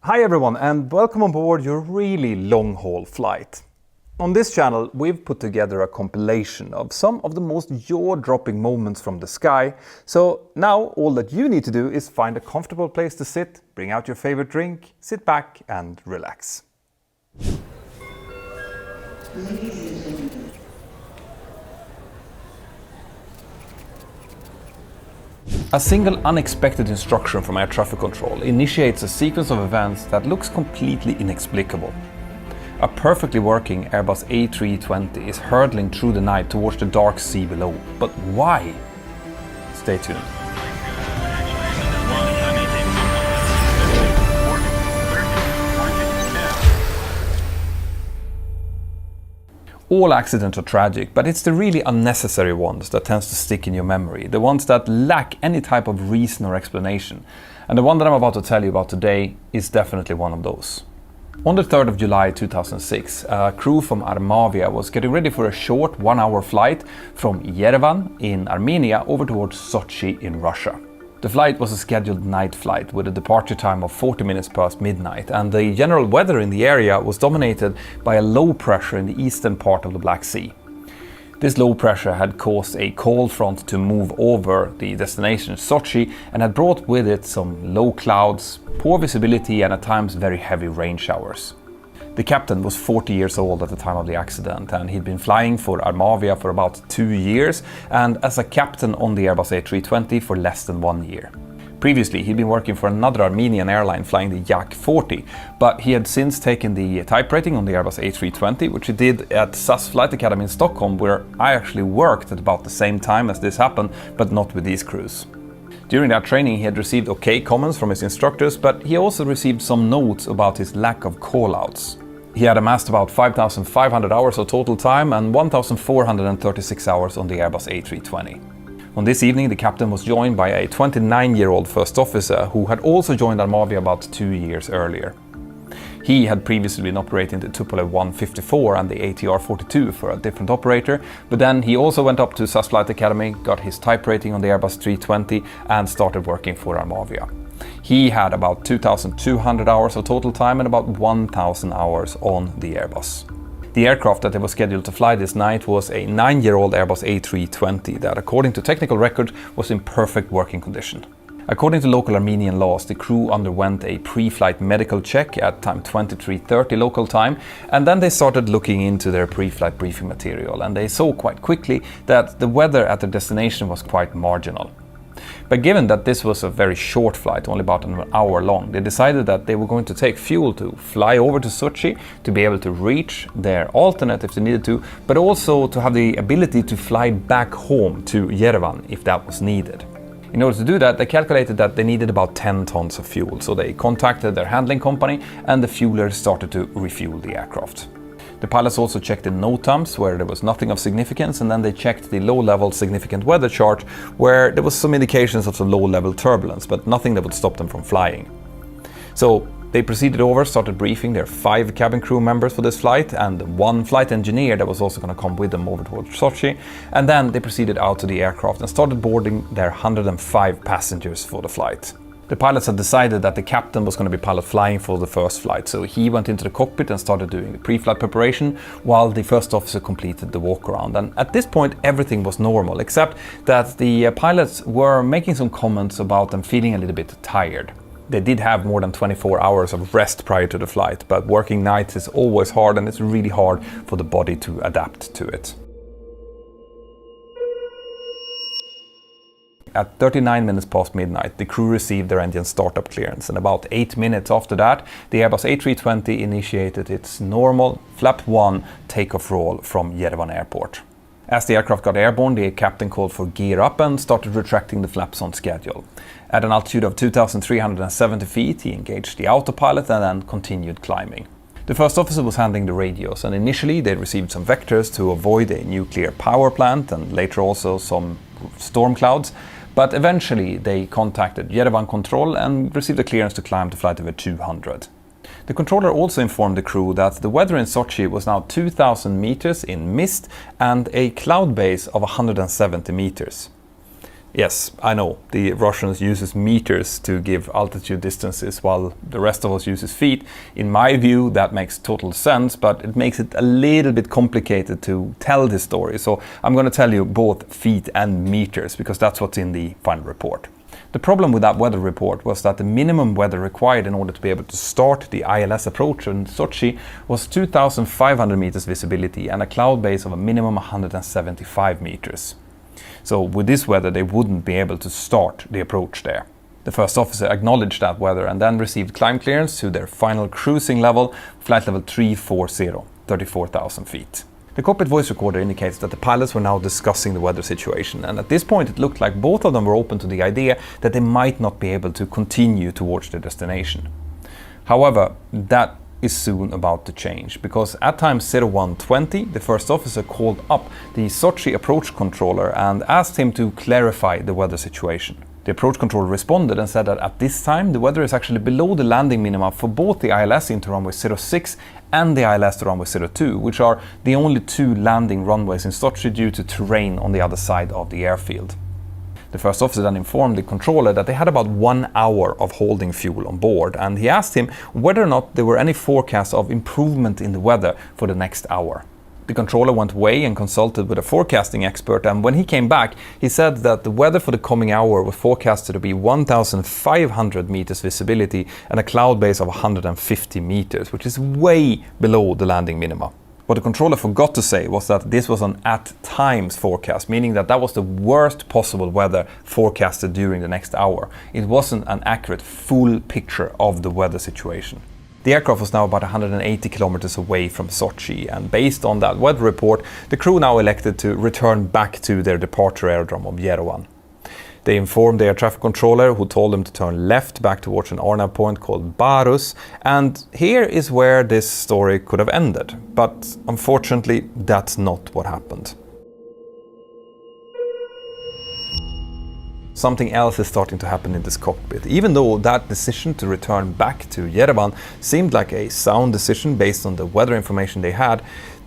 Hi everyone and welcome on board your really long-haul flight. On this channel we've put together a compilation of some of the most jaw-dropping moments from the sky. So now all that you need to do is find a comfortable place to sit, bring out your favorite drink, sit back and relax. A single unexpected instruction from air traffic control initiates a sequence of events that looks completely inexplicable. A perfectly working Airbus A320 is hurtling through the night towards the dark sea below. But why? Stay tuned. All accidents are tragic, but it's the really unnecessary ones that tends to stick in your memory, the ones that lack any type of reason or explanation. And the one that I'm about to tell you about today is definitely one of those. On the 3rd of July 2006, a crew from Armavia was getting ready for a short 1-hour flight from Yerevan in Armenia over towards Sochi in Russia. The flight was a scheduled night flight with a departure time of 40 minutes past midnight, and the general weather in the area was dominated by a low pressure in the eastern part of the Black Sea. This low pressure had caused a cold front to move over the destination Sochi and had brought with it some low clouds, poor visibility and at times very heavy rain showers. The captain was 40 years old at the time of the accident, and he'd been flying for Armavia for about 2 years and as a captain on the Airbus A320 for less than 1 year. Previously, he'd been working for another Armenian airline flying the Yak 40, but he had since taken the type rating on the Airbus A320, which he did at SAS Flight Academy in Stockholm, where I actually worked at about the same time as this happened, but not with these crews. During that training, he had received okay comments from his instructors, but he also received some notes about his lack of call-outs. He had amassed about 5,500 hours of total time and 1,436 hours on the Airbus A320. On this evening, the captain was joined by a 29-year-old first officer who had also joined Armavia about 2 years earlier. He had previously been operating the Tupolev 154 and the ATR 42 for a different operator, but then he also went up to SAS Flight Academy, got his type rating on the Airbus 320 and started working for Armavia. He had about 2,200 hours of total time and about 1,000 hours on the Airbus. The aircraft that he was scheduled to fly this night was a 9-year-old Airbus A320 that, according to technical records, was in perfect working condition. According to local Armenian laws, the crew underwent a pre-flight medical check at time 23:30 local time, and then they started looking into their pre-flight briefing material, and they saw quite quickly that the weather at their destination was quite marginal. But given that this was a very short flight, only about an hour long, they decided that they were going to take fuel to fly over to Sochi to be able to reach their alternate if they needed to, but also to have the ability to fly back home to Yerevan if that was needed. In order to do that, they calculated that they needed about 10 tons of fuel, so they contacted their handling company and the fuelers started to refuel the aircraft. The pilots also checked the NOTAMs where there was nothing of significance, and then they checked the low-level significant weather chart where there was some indications of some low-level turbulence, but nothing that would stop them from flying. So they proceeded over, started briefing their 5 cabin crew members for this flight and 1 flight engineer that was also going to come with them over towards Sochi, and then they proceeded out to the aircraft and started boarding their 105 passengers for the flight. The pilots had decided that the captain was going to be pilot flying for the first flight, so he went into the cockpit and started doing the pre-flight preparation while the first officer completed the walk-around. And at this point everything was normal, except that the pilots were making some comments about them feeling a little bit tired. They did have more than 24 hours of rest prior to the flight, but working nights is always hard and it's really hard for the body to adapt to it. At 39 minutes past midnight, the crew received their engine startup clearance, and about 8 minutes after that, the Airbus A320 initiated its normal flap 1 takeoff roll from Yerevan airport. As the aircraft got airborne, the captain called for gear up and started retracting the flaps on schedule. At an altitude of 2,370 feet, he engaged the autopilot and then continued climbing. The first officer was handling the radios, and initially they received some vectors to avoid a nuclear power plant and later also some storm clouds. But eventually they contacted Yerevan Control and received a clearance to climb to flight over 200. The controller also informed the crew that the weather in Sochi was now 2,000 meters in mist and a cloud base of 170 meters. Yes, I know, the Russians uses meters to give altitude distances while the rest of us uses feet. In my view, that makes total sense, but it makes it a little bit complicated to tell this story. So I'm going to tell you both feet and meters, because that's what's in the final report. The problem with that weather report was that the minimum weather required in order to be able to start the ILS approach in Sochi was 2,500 meters visibility and a cloud base of a minimum 175 meters. So with this weather, they wouldn't be able to start the approach there. The first officer acknowledged that weather and then received climb clearance to their final cruising level, flight level 340, 34,000 feet. The cockpit voice recorder indicates that the pilots were now discussing the weather situation, and at this point it looked like both of them were open to the idea that they might not be able to continue towards their destination. However, that is soon about to change, because at time 0120 the first officer called up the Sochi approach controller and asked him to clarify the weather situation. The approach controller responded and said that at this time the weather is actually below the landing minima for both the ILS into runway 06 and the ILS to runway 02, which are the only two landing runways in Sochi due to terrain on the other side of the airfield. The first officer then informed the controller that they had about 1 hour of holding fuel on board, and he asked him whether or not there were any forecasts of improvement in the weather for the next hour. The controller went away and consulted with a forecasting expert, and when he came back, he said that the weather for the coming hour was forecasted to be 1,500 meters visibility and a cloud base of 150 meters, which is way below the landing minima. What the controller forgot to say was that this was an at times forecast, meaning that that was the worst possible weather forecasted during the next hour. It wasn't an accurate full picture of the weather situation. The aircraft was now about 180 kilometers away from Sochi, and based on that weather report, the crew now elected to return back to their departure aerodrome of Yerevan. They informed the air traffic controller, who told them to turn left back towards an RNAV point called Barus, and here is where this story could have ended. But unfortunately, that's not what happened. Something else is starting to happen in this cockpit. Even though that decision to return back to Yerevan seemed like a sound decision based on the weather information they had,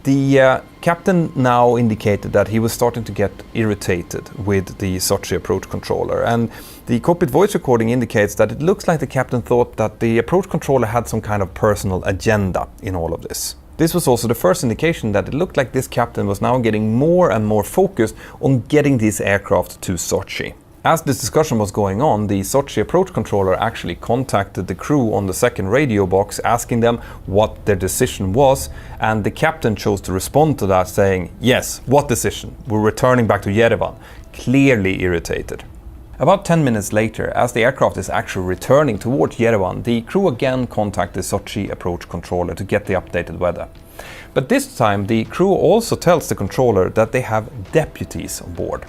the captain now indicated that he was starting to get irritated with the Sochi approach controller, and the cockpit voice recording indicates that it looks like the captain thought that the approach controller had some kind of personal agenda in all of this. This was also the first indication that it looked like this captain was now getting more and more focused on getting these aircraft to Sochi. As this discussion was going on, the Sochi approach controller actually contacted the crew on the second radio box asking them what their decision was, and the captain chose to respond to that saying, "Yes, what decision? We're returning back to Yerevan," clearly irritated. About 10 minutes later, as the aircraft is actually returning towards Yerevan, the crew again contacted the Sochi approach controller to get the updated weather. But this time the crew also tells the controller that they have deputies on board.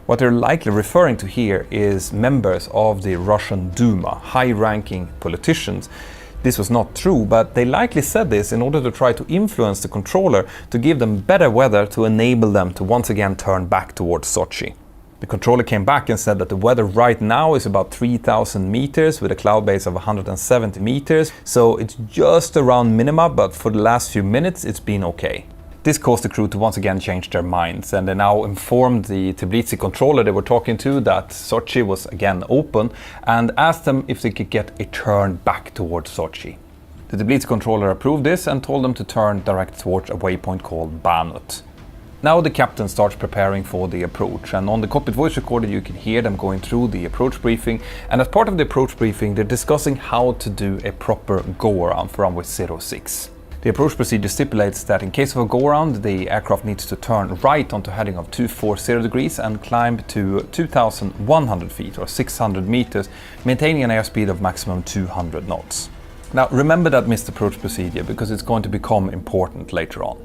What they're likely referring to here is members of the Russian Duma, high-ranking politicians. This was not true, but they likely said this in order to try to influence the controller to give them better weather to enable them to once again turn back towards Sochi. The controller came back and said that the weather right now is about 3,000 meters with a cloud base of 170 meters, so it's just around minima, but for the last few minutes it's been okay. This caused the crew to once again change their minds, and they now informed the Tbilisi controller they were talking to that Sochi was again open and asked them if they could get a turn back towards Sochi. The Tbilisi controller approved this and told them to turn direct towards a waypoint called Banut. Now the captain starts preparing for the approach, and on the cockpit voice recorder you can hear them going through the approach briefing, and as part of the approach briefing they're discussing how to do a proper go-around for runway 06. The approach procedure stipulates that in case of a go-around, the aircraft needs to turn right onto heading of 240 degrees and climb to 2,100 feet or 600 meters, maintaining an airspeed of maximum 200 knots. Now remember that missed approach procedure because it's going to become important later on.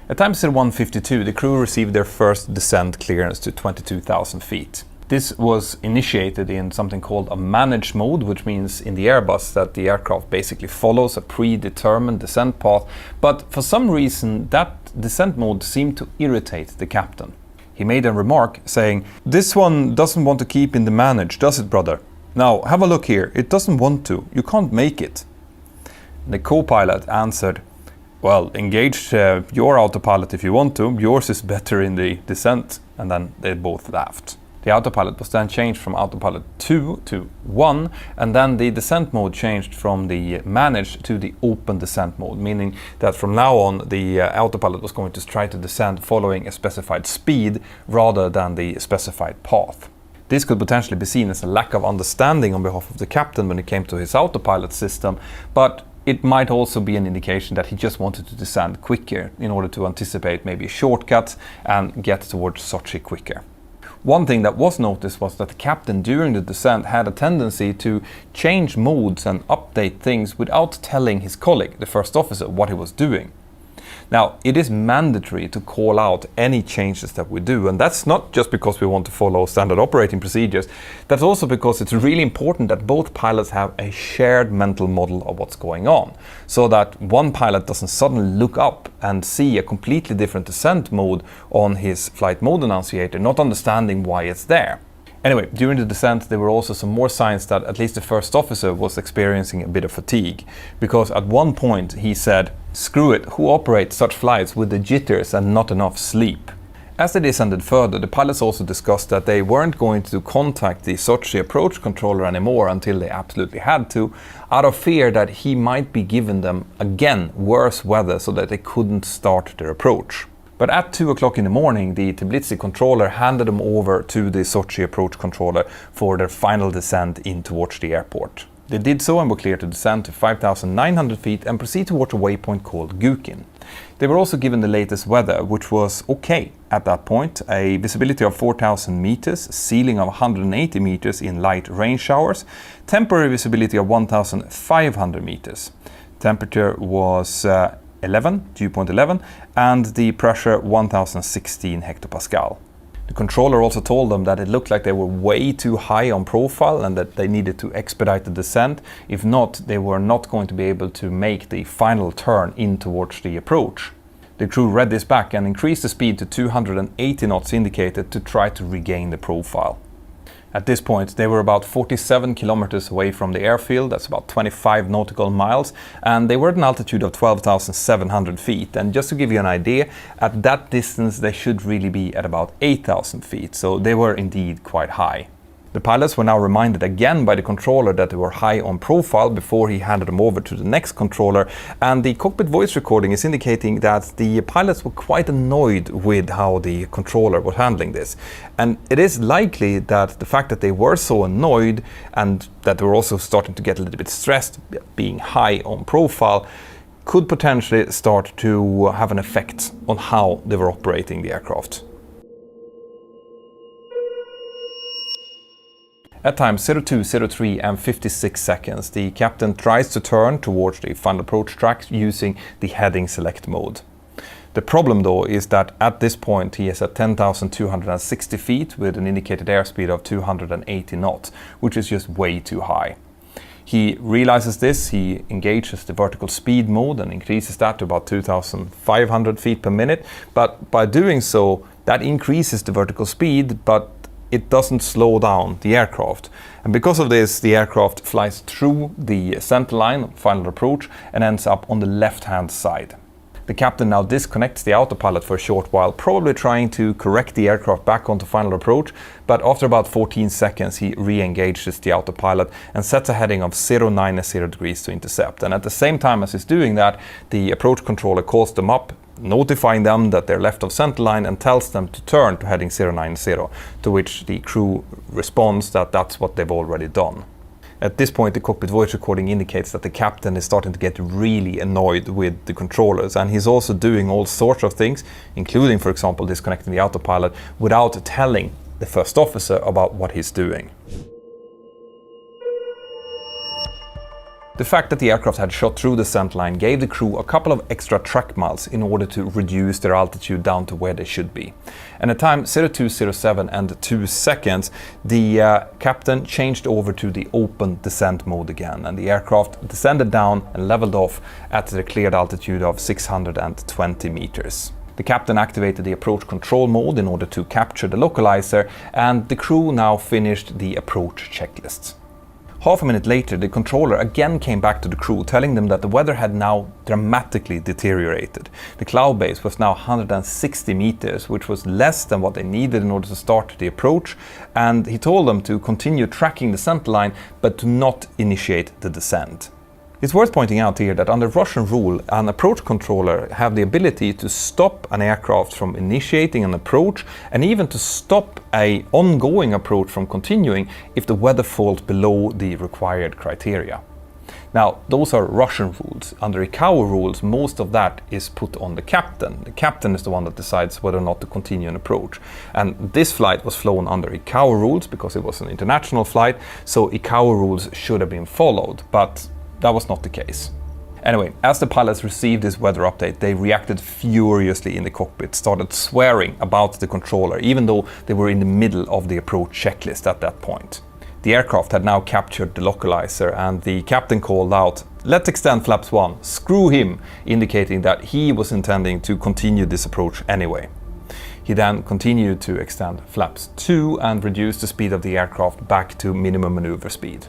At time 0152, the crew received their first descent clearance to 22,000 feet. This was initiated in something called a managed mode, which means in the Airbus that the aircraft basically follows a predetermined descent path, but for some reason that descent mode seemed to irritate the captain. He made a remark saying, "This one doesn't want to keep in the managed, does it, brother? Now have a look here, it doesn't want to, you can't make it." The co-pilot answered, well, engage your autopilot if you want to, yours is better in the descent. And then they both laughed. The autopilot was then changed from autopilot 2 to 1, and then the descent mode changed from the managed to the open descent mode, meaning that from now on the autopilot was going to try to descend following a specified speed rather than the specified path. This could potentially be seen as a lack of understanding on behalf of the captain when it came to his autopilot system, but it might also be an indication that he just wanted to descend quicker in order to anticipate maybe a shortcut and get towards Sochi quicker. One thing that was noticed was that the captain during the descent had a tendency to change modes and update things without telling his colleague, the first officer, what he was doing. Now, it is mandatory to call out any changes that we do, and that's not just because we want to follow standard operating procedures, that's also because it's really important that both pilots have a shared mental model of what's going on, so that one pilot doesn't suddenly look up and see a completely different descent mode on his flight mode annunciator, not understanding why it's there. Anyway, during the descent there were also some more signs that at least the first officer was experiencing a bit of fatigue, because at one point he said, "Screw it, who operates such flights with the jitters and not enough sleep?" As they descended further, the pilots also discussed that they weren't going to contact the Sochi approach controller anymore until they absolutely had to, out of fear that he might be giving them, again, worse weather so that they couldn't start their approach. But at 2 o'clock in the morning, the Tbilisi controller handed them over to the Sochi approach controller for their final descent in towards the airport. They did so and were cleared to descend to 5,900 feet and proceed towards a waypoint called Gukin. They were also given the latest weather, which was okay at that point: a visibility of 4,000 meters, ceiling of 180 meters in light rain showers, temporary visibility of 1,500 meters. Temperature was 11, dew point 11, and the pressure 1016 hectopascal. The controller also told them that it looked like they were way too high on profile and that they needed to expedite the descent. If not, they were not going to be able to make the final turn in towards the approach. The crew read this back and increased the speed to 280 knots indicated to try to regain the profile. At this point, they were about 47 kilometers away from the airfield, that's about 25 nautical miles, and they were at an altitude of 12,700 feet. And just to give you an idea, at that distance they should really be at about 8,000 feet, so they were indeed quite high. The pilots were now reminded again by the controller that they were high on profile before he handed them over to the next controller, and the cockpit voice recording is indicating that the pilots were quite annoyed with how the controller was handling this. And it is likely that the fact that they were so annoyed and that they were also starting to get a little bit stressed being high on profile could potentially start to have an effect on how they were operating the aircraft. At times 02, 03 and 56 seconds, the captain tries to turn towards the final approach track using the heading select mode. The problem though is that at this point he is at 10,260 feet with an indicated airspeed of 280 knots, which is just way too high. He realizes this, he engages the vertical speed mode and increases that to about 2,500 feet per minute, but by doing so that increases the vertical speed, but it doesn't slow down the aircraft. And because of this, the aircraft flies through the center line of final approach and ends up on the left-hand side. The captain now disconnects the autopilot for a short while, probably trying to correct the aircraft back onto final approach, but after about 14 seconds he re-engages the autopilot and sets a heading of 090 degrees to intercept. And at the same time as he's doing that, the approach controller calls them up, notifying them that they're left of centerline and tells them to turn to heading 090, to which the crew responds that that's what they've already done. At this point, the cockpit voice recording indicates that the captain is starting to get really annoyed with the controllers, and he's also doing all sorts of things, including, for example, disconnecting the autopilot without telling the first officer about what he's doing. The fact that the aircraft had shot through the centerline gave the crew a couple of extra track miles in order to reduce their altitude down to where they should be. And at time 0207 and 2 seconds, the captain changed over to the open descent mode again, and the aircraft descended down and leveled off at the cleared altitude of 620 meters. The captain activated the approach control mode in order to capture the localizer, and the crew now finished the approach checklists. Half a minute later, the controller again came back to the crew, telling them that the weather had now dramatically deteriorated. The cloud base was now 160 meters, which was less than what they needed in order to start the approach, and he told them to continue tracking the center line, but to not initiate the descent. It's worth pointing out here that under Russian rule, an approach controller have the ability to stop an aircraft from initiating an approach and even to stop an ongoing approach from continuing if the weather falls below the required criteria. Now, those are Russian rules. Under ICAO rules, most of that is put on the captain. The captain is the one that decides whether or not to continue an approach. And this flight was flown under ICAO rules because it was an international flight, so ICAO rules should have been followed. But that was not the case. Anyway, as the pilots received this weather update, they reacted furiously in the cockpit, started swearing about the controller, even though they were in the middle of the approach checklist at that point. The aircraft had now captured the localizer, and the captain called out, "Let's extend flaps 1, screw him," indicating that he was intending to continue this approach anyway. He then continued to extend flaps 2 and reduced the speed of the aircraft back to minimum maneuver speed.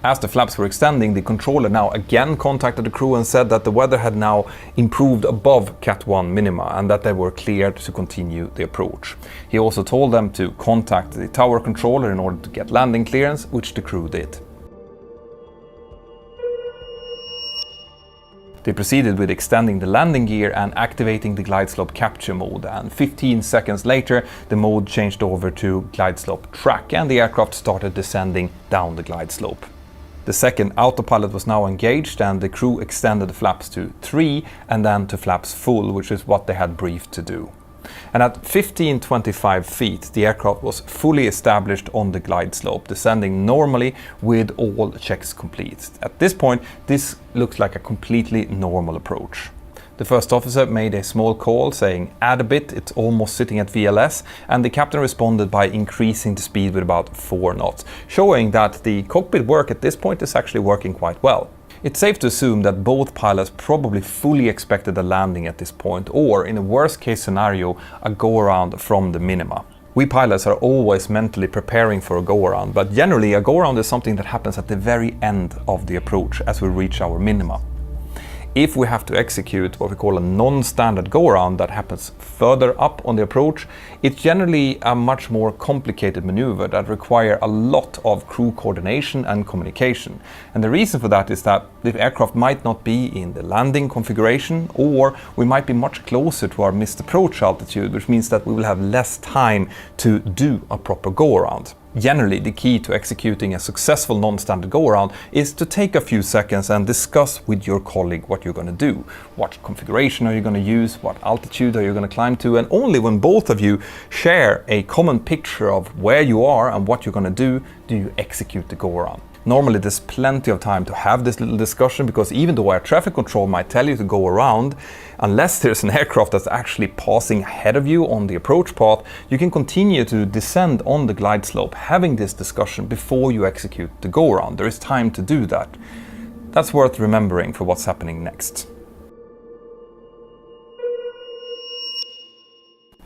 As the flaps were extending, the controller now again contacted the crew and said that the weather had now improved above Cat 1 minima and that they were cleared to continue the approach. He also told them to contact the tower controller in order to get landing clearance, which the crew did. They proceeded with extending the landing gear and activating the glide slope capture mode, and 15 seconds later the mode changed over to glide slope track and the aircraft started descending down the glide slope. The second autopilot was now engaged and the crew extended the flaps to 3 and then to flaps full, which is what they had briefed to do. And at 1525 feet, the aircraft was fully established on the glide slope, descending normally with all checks complete. At this point, this looks like a completely normal approach. The first officer made a small call saying, "Add a bit, it's almost sitting at VLS," and the captain responded by increasing the speed with about 4 knots, showing that the cockpit work at this point is actually working quite well. It's safe to assume that both pilots probably fully expected a landing at this point, or in a worst case scenario, a go-around from the minima. We pilots are always mentally preparing for a go-around, but generally a go-around is something that happens at the very end of the approach as we reach our minima. If we have to execute what we call a non-standard go-around that happens further up on the approach, it's generally a much more complicated maneuver that requires a lot of crew coordination and communication. And the reason for that is that the aircraft might not be in the landing configuration, or we might be much closer to our missed approach altitude, which means that we will have less time to do a proper go-around. Generally, the key to executing a successful non-standard go-around is to take a few seconds and discuss with your colleague what you're going to do. What configuration are you going to use? What altitude are you going to climb to? And only when both of you share a common picture of where you are and what you're going to do you execute the go-around. Normally there's plenty of time to have this little discussion, because even though air traffic control might tell you to go around, unless there's an aircraft that's actually passing ahead of you on the approach path, you can continue to descend on the glide slope, having this discussion before you execute the go-around. There is time to do that. That's worth remembering for what's happening next.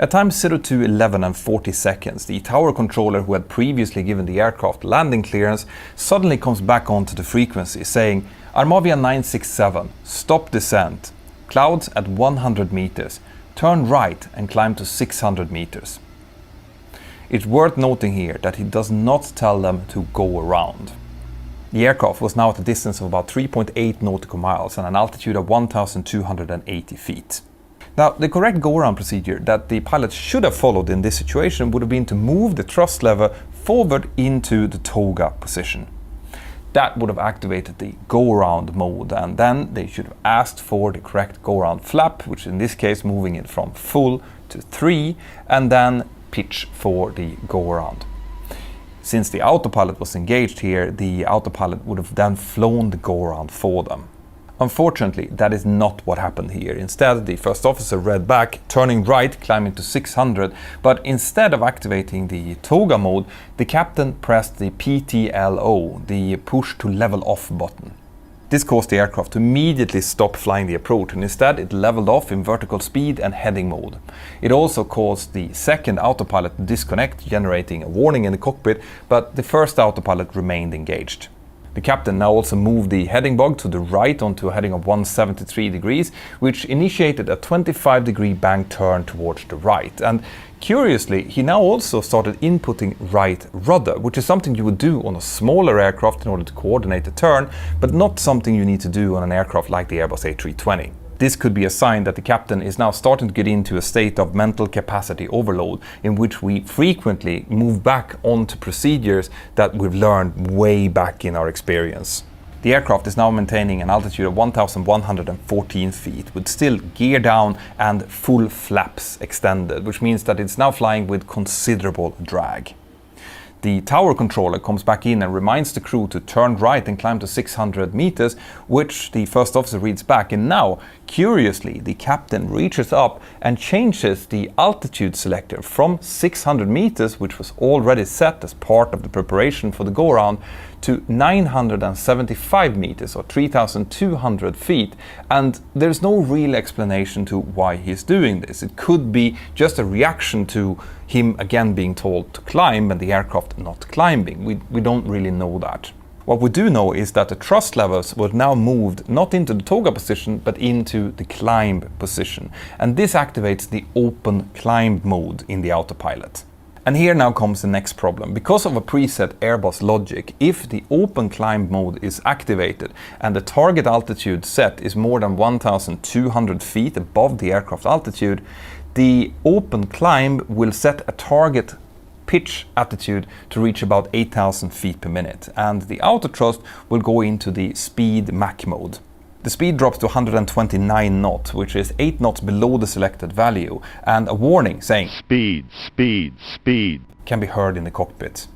At times 02:11 and 40 seconds, the tower controller who had previously given the aircraft landing clearance suddenly comes back onto the frequency saying, "Armavia 967, stop descent. Clouds at 100 meters. Turn right and climb to 600 meters. It's worth noting here that he does not tell them to go around. The aircraft was now at a distance of about 3.8 nautical miles and an altitude of 1,280 feet. Now, the correct go-around procedure that the pilots should have followed in this situation would have been to move the thrust lever forward into the toga position. That would have activated the go-around mode, and then they should have asked for the correct go-around flap, which in this case moving it from full to 3, and then pitch for the go-around. Since the autopilot was engaged here, the autopilot would have then flown the go-around for them. Unfortunately, that is not what happened here. Instead, the first officer read back, turning right, climbing to 600, but instead of activating the toga mode, the captain pressed the PTLO, the push to level off button. This caused the aircraft to immediately stop flying the approach, and instead it leveled off in vertical speed and heading mode. It also caused the second autopilot to disconnect, generating a warning in the cockpit, but the first autopilot remained engaged. The captain now also moved the heading bug to the right onto a heading of 173 degrees, which initiated a 25-degree bank turn towards the right. And curiously, he now also started inputting right rudder, which is something you would do on a smaller aircraft in order to coordinate the turn, but not something you need to do on an aircraft like the Airbus A320. This could be a sign that the captain is now starting to get into a state of mental capacity overload, in which we frequently move back onto procedures that we've learned way back in our experience. The aircraft is now maintaining an altitude of 1,114 feet, with still gear down and full flaps extended, which means that it's now flying with considerable drag. The tower controller comes back in and reminds the crew to turn right and climb to 600 meters, which the first officer reads back. And now, curiously, the captain reaches up and changes the altitude selector from 600 meters, which was already set as part of the preparation for the go-around, to 975 meters or 3,200 feet. And there's no real explanation to why he's doing this. It could be just a reaction to him again being told to climb and the aircraft not climbing. We don't really know that. What we do know is that the thrust levels were now moved not into the toga position but into the climb position. And this activates the open climb mode in the autopilot. And here now comes the next problem. Because of a preset Airbus logic, if the open climb mode is activated and the target altitude set is more than 1,200 feet above the aircraft altitude, the open climb will set a target pitch attitude to reach about 8,000 feet per minute, and the auto thrust will go into the speed Mach mode. The speed drops to 129 knots, which is 8 knots below the selected value, and a warning saying "Speed, speed, speed" can be heard in the cockpit.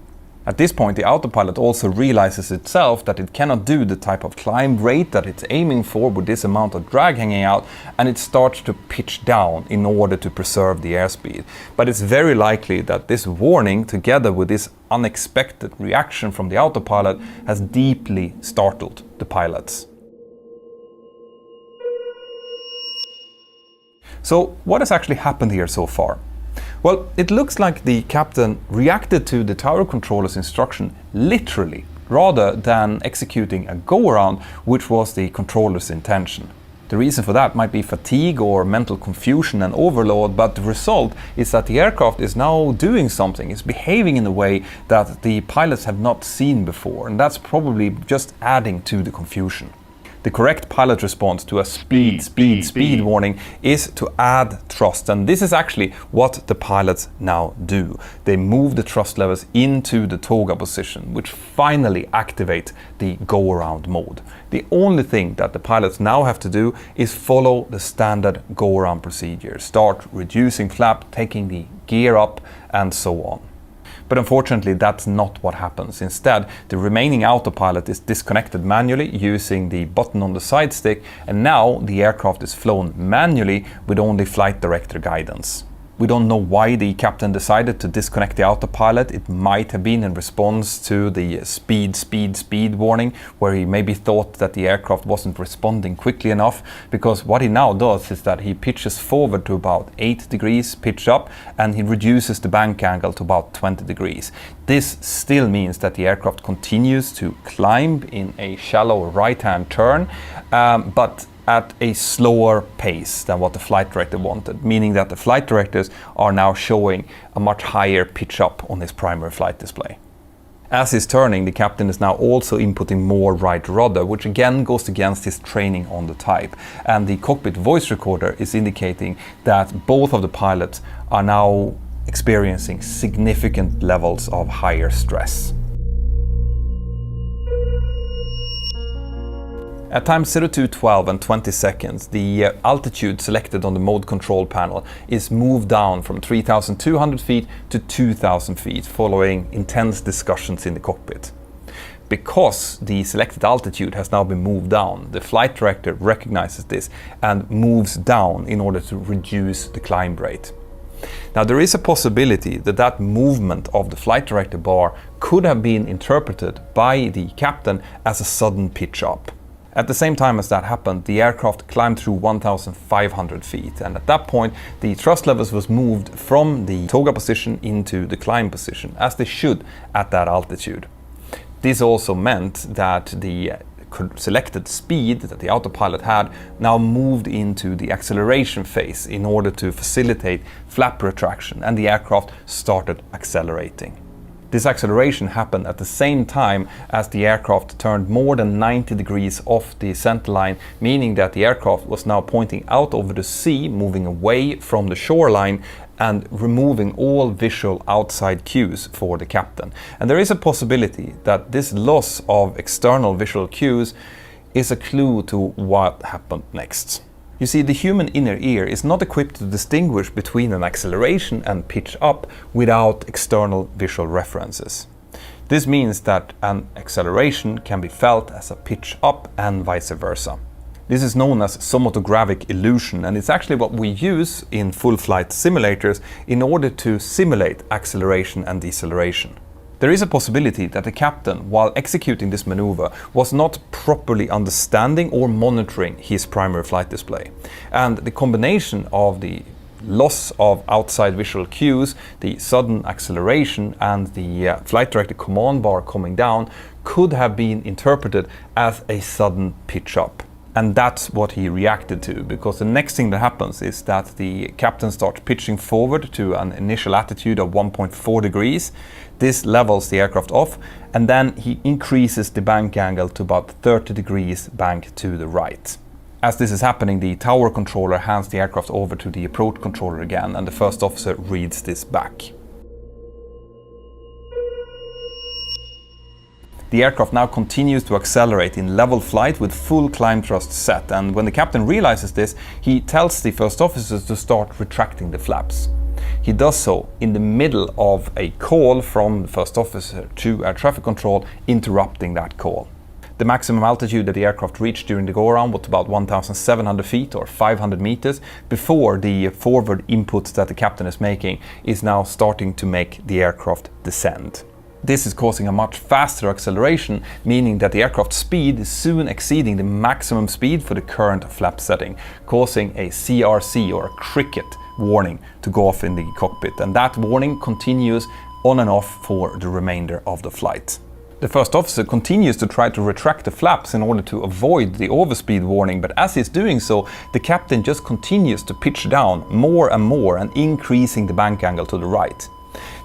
At this point, the autopilot also realizes itself that it cannot do the type of climb rate that it's aiming for with this amount of drag hanging out, and it starts to pitch down in order to preserve the airspeed. But it's very likely that this warning, together with this unexpected reaction from the autopilot, has deeply startled the pilots. So what has actually happened here so far? Well, it looks like the captain reacted to the tower controller's instruction literally, rather than executing a go-around, which was the controller's intention. The reason for that might be fatigue or mental confusion and overload, but the result is that the aircraft is now doing something, it's behaving in a way that the pilots have not seen before, and that's probably just adding to the confusion. The correct pilot response to a speed warning is to add thrust, and this is actually what the pilots now do. They move the thrust levels into the toga position, which finally activate the go-around mode. The only thing that the pilots now have to do is follow the standard go-around procedure. Start reducing flap, taking the gear up, and so on. But unfortunately, that's not what happens. Instead, the remaining autopilot is disconnected manually using the button on the side stick, and now the aircraft is flown manually with only flight director guidance. We don't know why the captain decided to disconnect the autopilot. It might have been in response to the speed warning, where he maybe thought that the aircraft wasn't responding quickly enough, because what he now does is that he pitches forward to about 8 degrees pitch up, and he reduces the bank angle to about 20 degrees. This still means that the aircraft continues to climb in a shallow right-hand turn, but at a slower pace than what the flight director wanted, meaning that the flight directors are now showing a much higher pitch up on his primary flight display. As he's turning, the captain is now also inputting more right rudder, which again goes against his training on the type. And the cockpit voice recorder is indicating that both of the pilots are now experiencing significant levels of higher stress. At times 0212 and 20 seconds, the altitude selected on the mode control panel is moved down from 3,200 feet to 2,000 feet, following intense discussions in the cockpit. Because the selected altitude has now been moved down, the flight director recognizes this and moves down in order to reduce the climb rate. Now, there is a possibility that that movement of the flight director bar could have been interpreted by the captain as a sudden pitch up. At the same time as that happened, the aircraft climbed through 1,500 feet, and at that point the thrust levels was moved from the toga position into the climb position, as they should at that altitude. This also meant that the selected speed that the autopilot had now moved into the acceleration phase in order to facilitate flap retraction, and the aircraft started accelerating. This acceleration happened at the same time as the aircraft turned more than 90 degrees off the centerline, meaning that the aircraft was now pointing out over the sea, moving away from the shoreline and removing all visual outside cues for the captain. And there is a possibility that this loss of external visual cues is a clue to what happened next. You see, the human inner ear is not equipped to distinguish between an acceleration and pitch up without external visual references. This means that an acceleration can be felt as a pitch up and vice versa. This is known as somatogravic illusion, and it's actually what we use in full flight simulators in order to simulate acceleration and deceleration. There is a possibility that the captain, while executing this maneuver, was not properly understanding or monitoring his primary flight display. And the combination of the loss of outside visual cues, the sudden acceleration, and the flight director command bar coming down could have been interpreted as a sudden pitch up. And that's what he reacted to, because the next thing that happens is that the captain starts pitching forward to an initial attitude of 1.4 degrees. This levels the aircraft off, and then he increases the bank angle to about 30 degrees bank to the right. As this is happening, the tower controller hands the aircraft over to the approach controller again, and the first officer reads this back. The aircraft now continues to accelerate in level flight with full climb thrust set, and when the captain realizes this, he tells the first officers to start retracting the flaps. He does so in the middle of a call from the first officer to air traffic control, interrupting that call. The maximum altitude that the aircraft reached during the go-around was about 1,700 feet or 500 meters before the forward input that the captain is making is now starting to make the aircraft descend. This is causing a much faster acceleration, meaning that the aircraft speed is soon exceeding the maximum speed for the current flap setting, causing a CRC or a cricket warning to go off in the cockpit, and that warning continues on and off for the remainder of the flight. The first officer continues to try to retract the flaps in order to avoid the overspeed warning, but as he's doing so, the captain just continues to pitch down more and more and increasing the bank angle to the right.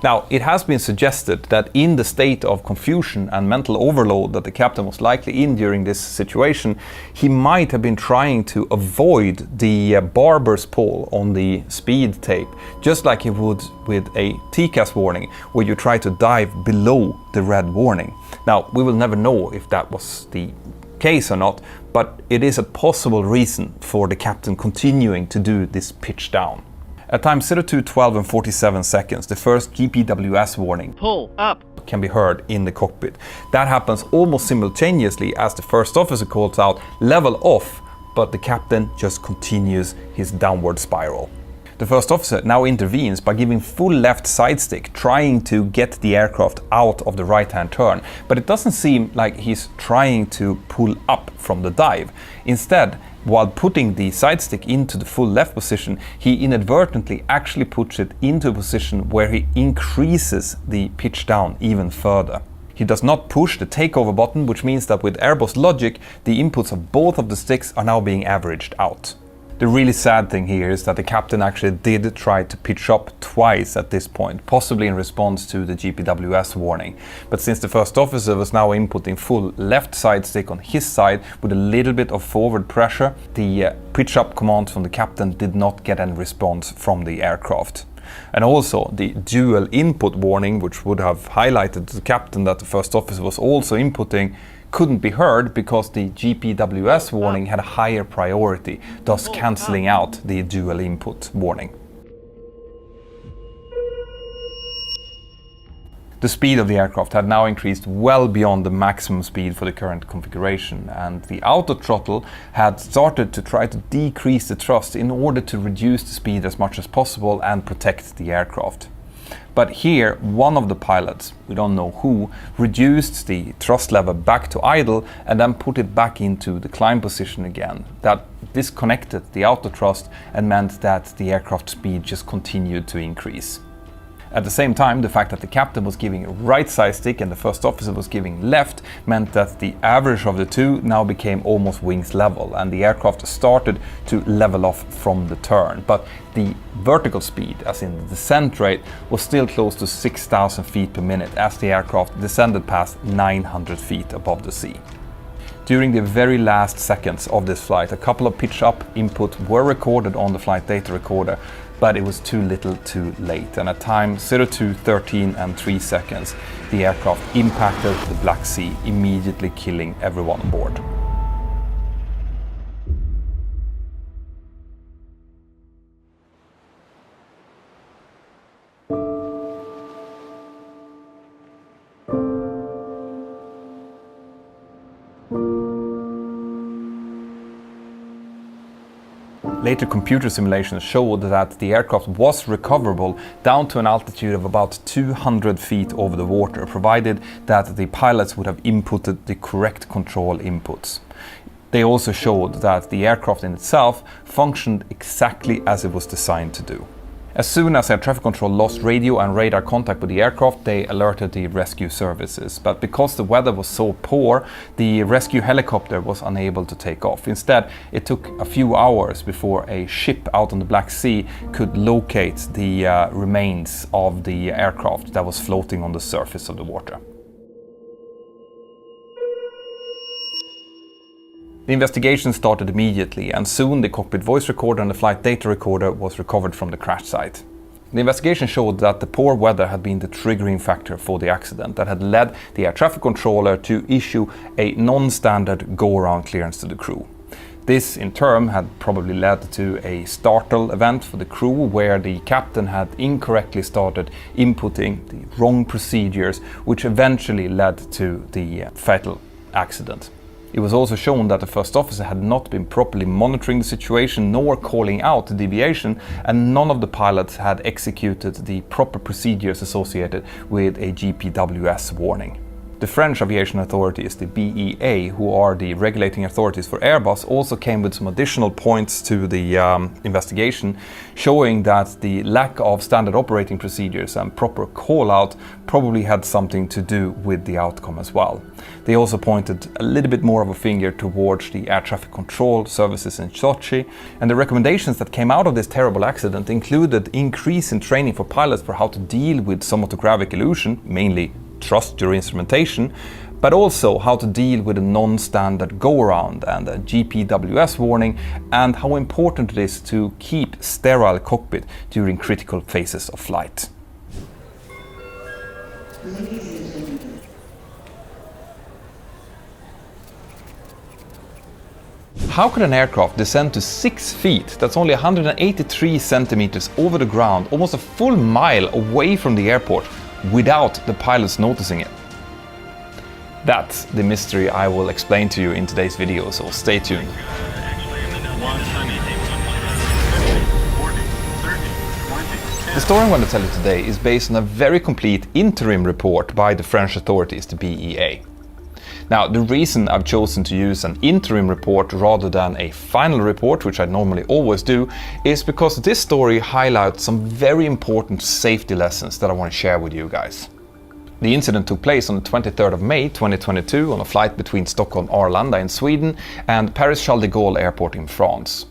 Now, it has been suggested that in the state of confusion and mental overload that the captain was likely in during this situation, he might have been trying to avoid the barber's pole on the speed tape, just like he would with a TCAS warning, where you try to dive below the red warning. Now, we will never know if that was the case or not, but it is a possible reason for the captain continuing to do this pitch down. At times 02:12 and 47 seconds, the first GPWS warning, pull up, can be heard in the cockpit. That happens almost simultaneously as the first officer calls out level off, but the captain just continues his downward spiral. The first officer now intervenes by giving full left side stick, trying to get the aircraft out of the right-hand turn, but it doesn't seem like he's trying to pull up from the dive. Instead, while putting the side stick into the full left position, he inadvertently actually puts it into a position where he increases the pitch down even further. He does not push the takeover button, which means that with Airbus logic, the inputs of both of the sticks are now being averaged out. The really sad thing here is that the captain actually did try to pitch up twice at this point, possibly in response to the GPWS warning. But since the first officer was now inputting full left side stick on his side with a little bit of forward pressure, the pitch up command from the captain did not get any response from the aircraft. And also the dual input warning, which would have highlighted to the captain that the first officer was also inputting, couldn't be heard because the GPWS warning had a higher priority, thus cancelling out the dual input warning. The speed of the aircraft had now increased well beyond the maximum speed for the current configuration, and the auto throttle had started to try to decrease the thrust in order to reduce the speed as much as possible and protect the aircraft. But here, one of the pilots, we don't know who, reduced the thrust lever back to idle and then put it back into the climb position again. That disconnected the auto thrust and meant that the aircraft speed just continued to increase. At the same time, the fact that the captain was giving a right side stick and the first officer was giving left meant that the average of the two now became almost wings level, and the aircraft started to level off from the turn. But the vertical speed, as in the descent rate, was still close to 6,000 feet per minute as the aircraft descended past 900 feet above the sea. During the very last seconds of this flight, a couple of pitch up inputs were recorded on the flight data recorder, but it was too little too late, and at time 02:13 and 3 seconds, the aircraft impacted the Black Sea, immediately killing everyone on board. Later computer simulations showed that the aircraft was recoverable down to an altitude of about 200 feet over the water, provided that the pilots would have inputted the correct control inputs. They also showed that the aircraft in itself functioned exactly as it was designed to do. As soon as air traffic control lost radio and radar contact with the aircraft, they alerted the rescue services. But because the weather was so poor, the rescue helicopter was unable to take off. Instead, it took a few hours before a ship out on the Black Sea could locate the remains of the aircraft that was floating on the surface of the water. The investigation started immediately, and soon the cockpit voice recorder and the flight data recorder was recovered from the crash site. The investigation showed that the poor weather had been the triggering factor for the accident that had led the air traffic controller to issue a non-standard go-around clearance to the crew. This in turn had probably led to a startle event for the crew, where the captain had incorrectly started inputting the wrong procedures, which eventually led to the fatal accident. It was also shown that the first officer had not been properly monitoring the situation nor calling out the deviation, and none of the pilots had executed the proper procedures associated with a GPWS warning. The French aviation authorities, the BEA, who are the regulating authorities for Airbus, also came with some additional points to the investigation, showing that the lack of standard operating procedures and proper call-out probably had something to do with the outcome as well. They also pointed a little bit more of a finger towards the air traffic control services in Sochi, and the recommendations that came out of this terrible accident included increase in training for pilots for how to deal with somatogravic illusion, mainly trust your instrumentation, but also how to deal with a non-standard go-around and a GPWS warning, and how important it is to keep sterile cockpit during critical phases of flight. How could an aircraft descend to 6 feet, that's only 183 centimeters over the ground, almost a full mile away from the airport, without the pilots noticing it? That's the mystery I will explain to you in today's video, so stay tuned. The story I'm going to tell you today is based on a very complete interim report by the French authorities, the BEA. Now, the reason I've chosen to use an interim report rather than a final report, which I normally always do, is because this story highlights some very important safety lessons that I want to share with you guys. The incident took place on the 23rd of May 2022 on a flight between Stockholm Arlanda in Sweden and Paris Charles de Gaulle Airport in France.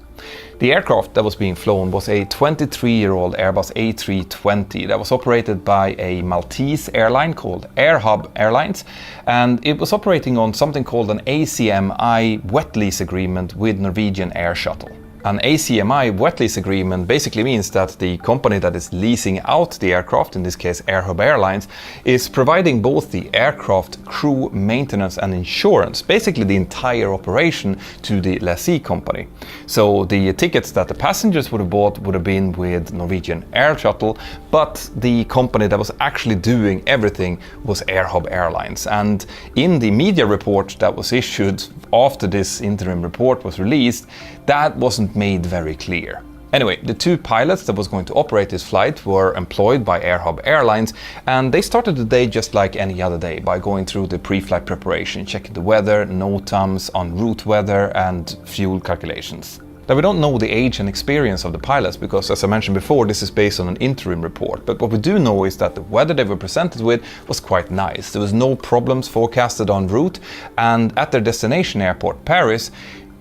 The aircraft that was being flown was a 23-year-old Airbus A320 that was operated by a Maltese airline called AirHub Airlines, and it was operating on something called an ACMI wet lease agreement with Norwegian Air Shuttle. An ACMI wet lease agreement basically means that the company that is leasing out the aircraft, in this case AirHub Airlines, is providing both the aircraft, crew, maintenance and insurance, basically the entire operation, to the lessee company. So the tickets that the passengers would have bought would have been with Norwegian Air Shuttle, but the company that was actually doing everything was AirHub Airlines. And in the media report that was issued after this interim report was released, that wasn't made very clear. Anyway, the two pilots that was going to operate this flight were employed by AirHub Airlines, and they started the day just like any other day by going through the pre-flight preparation, checking the weather, NOTAMs, en route weather and fuel calculations. Now, we don't know the age and experience of the pilots because, as I mentioned before, this is based on an interim report. But what we do know is that the weather they were presented with was quite nice. There was no problems forecasted en route, and at their destination airport, Paris,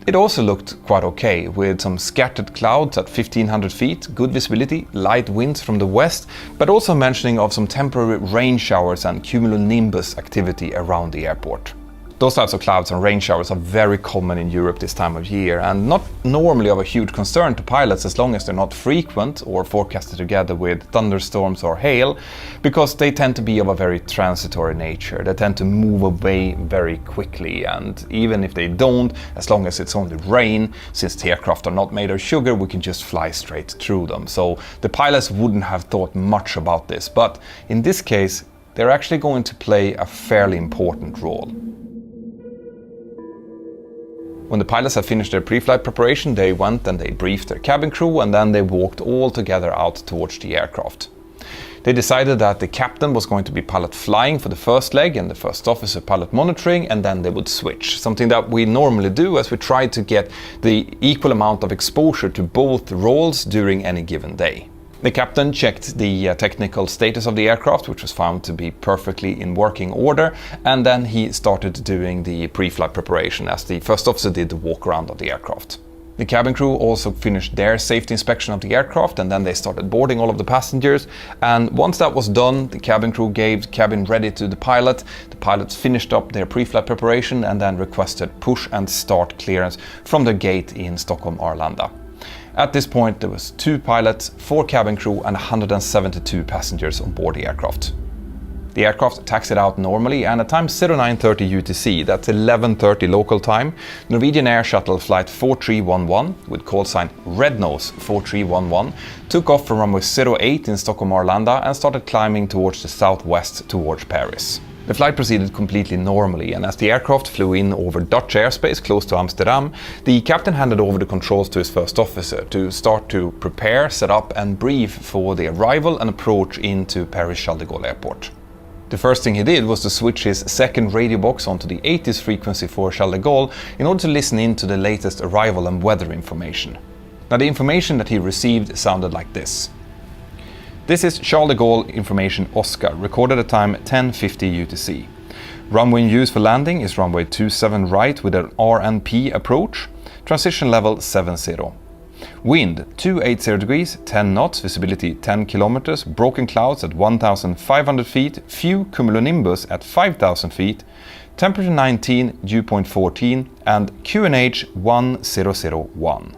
it also looked quite okay, with some scattered clouds at 1500 feet, good visibility, light winds from the west, but also mentioning of some temporary rain showers and cumulonimbus activity around the airport. Those types of clouds and rain showers are very common in Europe this time of year, and not normally of a huge concern to pilots as long as they're not frequent or forecasted together with thunderstorms or hail, because they tend to be of a very transitory nature. They tend to move away very quickly, and even if they don't, as long as it's only rain, since the aircraft are not made of sugar, we can just fly straight through them. So the pilots wouldn't have thought much about this, but in this case, they're actually going to play a fairly important role. When the pilots had finished their pre-flight preparation, they went and they briefed their cabin crew, and then they walked all together out towards the aircraft. They decided that the captain was going to be pilot flying for the first leg and the first officer pilot monitoring, and then they would switch. Something that we normally do as we try to get the equal amount of exposure to both roles during any given day. The captain checked the technical status of the aircraft, which was found to be perfectly in working order, and then he started doing the pre-flight preparation as the first officer did the walk around of the aircraft. The cabin crew also finished their safety inspection of the aircraft, and then they started boarding all of the passengers. And once that was done, the cabin crew gave the cabin ready to the pilot. The pilots finished up their pre-flight preparation and then requested push and start clearance from the gate in Stockholm Arlanda. At this point, there was 2 pilots, 4 cabin crew and 172 passengers on board the aircraft. The aircraft taxied out normally, and at time 0930 UTC, that's 11:30 local time, Norwegian Air Shuttle flight 4311 with call sign Rednose 4311 took off from runway 08 in Stockholm Arlanda and started climbing towards the southwest towards Paris. The flight proceeded completely normally, and as the aircraft flew in over Dutch airspace close to Amsterdam, the captain handed over the controls to his first officer to start to prepare, set up and brief for the arrival and approach into Paris Charles de Gaulle Airport. The first thing he did was to switch his second radio box onto the ATC frequency for Charles de Gaulle in order to listen in to the latest arrival and weather information. Now, the information that he received sounded like this. This is Charles de Gaulle information Oscar, recorded at time 10:50 UTC. Runway in use for landing is runway 27 right with an RNP approach. Transition level 70. Wind 280 degrees, 10 knots, visibility 10 kilometers, broken clouds at 1,500 feet, few cumulonimbus at 5,000 feet, temperature 19, dew point 14, and QNH 1001.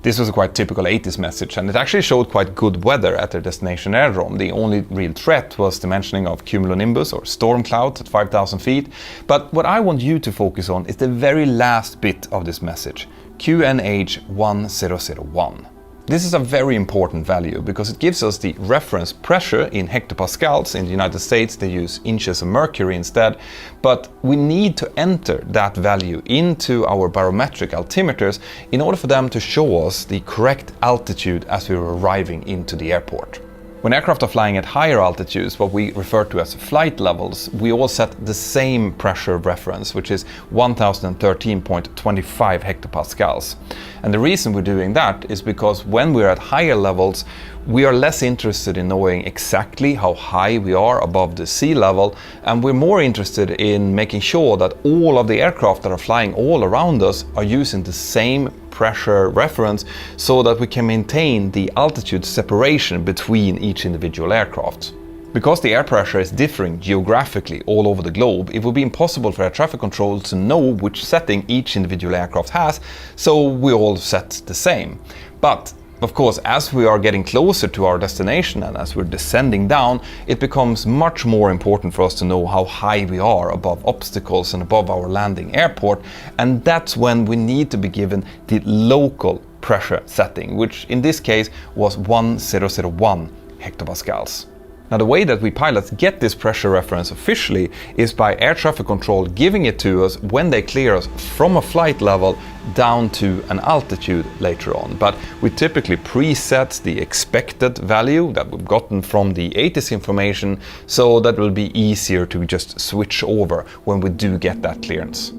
This was a quite typical 80s message, and it actually showed quite good weather at their destination aerodrome. The only real threat was the mentioning of cumulonimbus or storm clouds at 5,000 feet. But what I want you to focus on is the very last bit of this message, QNH 1001. This is a very important value because it gives us the reference pressure in hectopascals. In the United States they use inches of mercury instead, but we need to enter that value into our barometric altimeters in order for them to show us the correct altitude as we are arriving into the airport. When aircraft are flying at higher altitudes, what we refer to as flight levels, we all set the same pressure reference, which is 1013.25 hectopascals. And the reason we're doing that is because when we're at higher levels, we are less interested in knowing exactly how high we are above the sea level, and we're more interested in making sure that all of the aircraft that are flying all around us are using the same pressure reference so that we can maintain the altitude separation between each individual aircraft. Because the air pressure is differing geographically all over the globe, it will be impossible for air traffic control to know which setting each individual aircraft has, so we all set the same. But of course, as we are getting closer to our destination and as we're descending down, it becomes much more important for us to know how high we are above obstacles and above our landing airport, and that's when we need to be given the local pressure setting, which in this case was 1001 hectopascals. Now, the way that we pilots get this pressure reference officially is by air traffic control giving it to us when they clear us from a flight level down to an altitude later on. But we typically preset the expected value that we've gotten from the ATC information, so that will be easier to just switch over when we do get that clearance.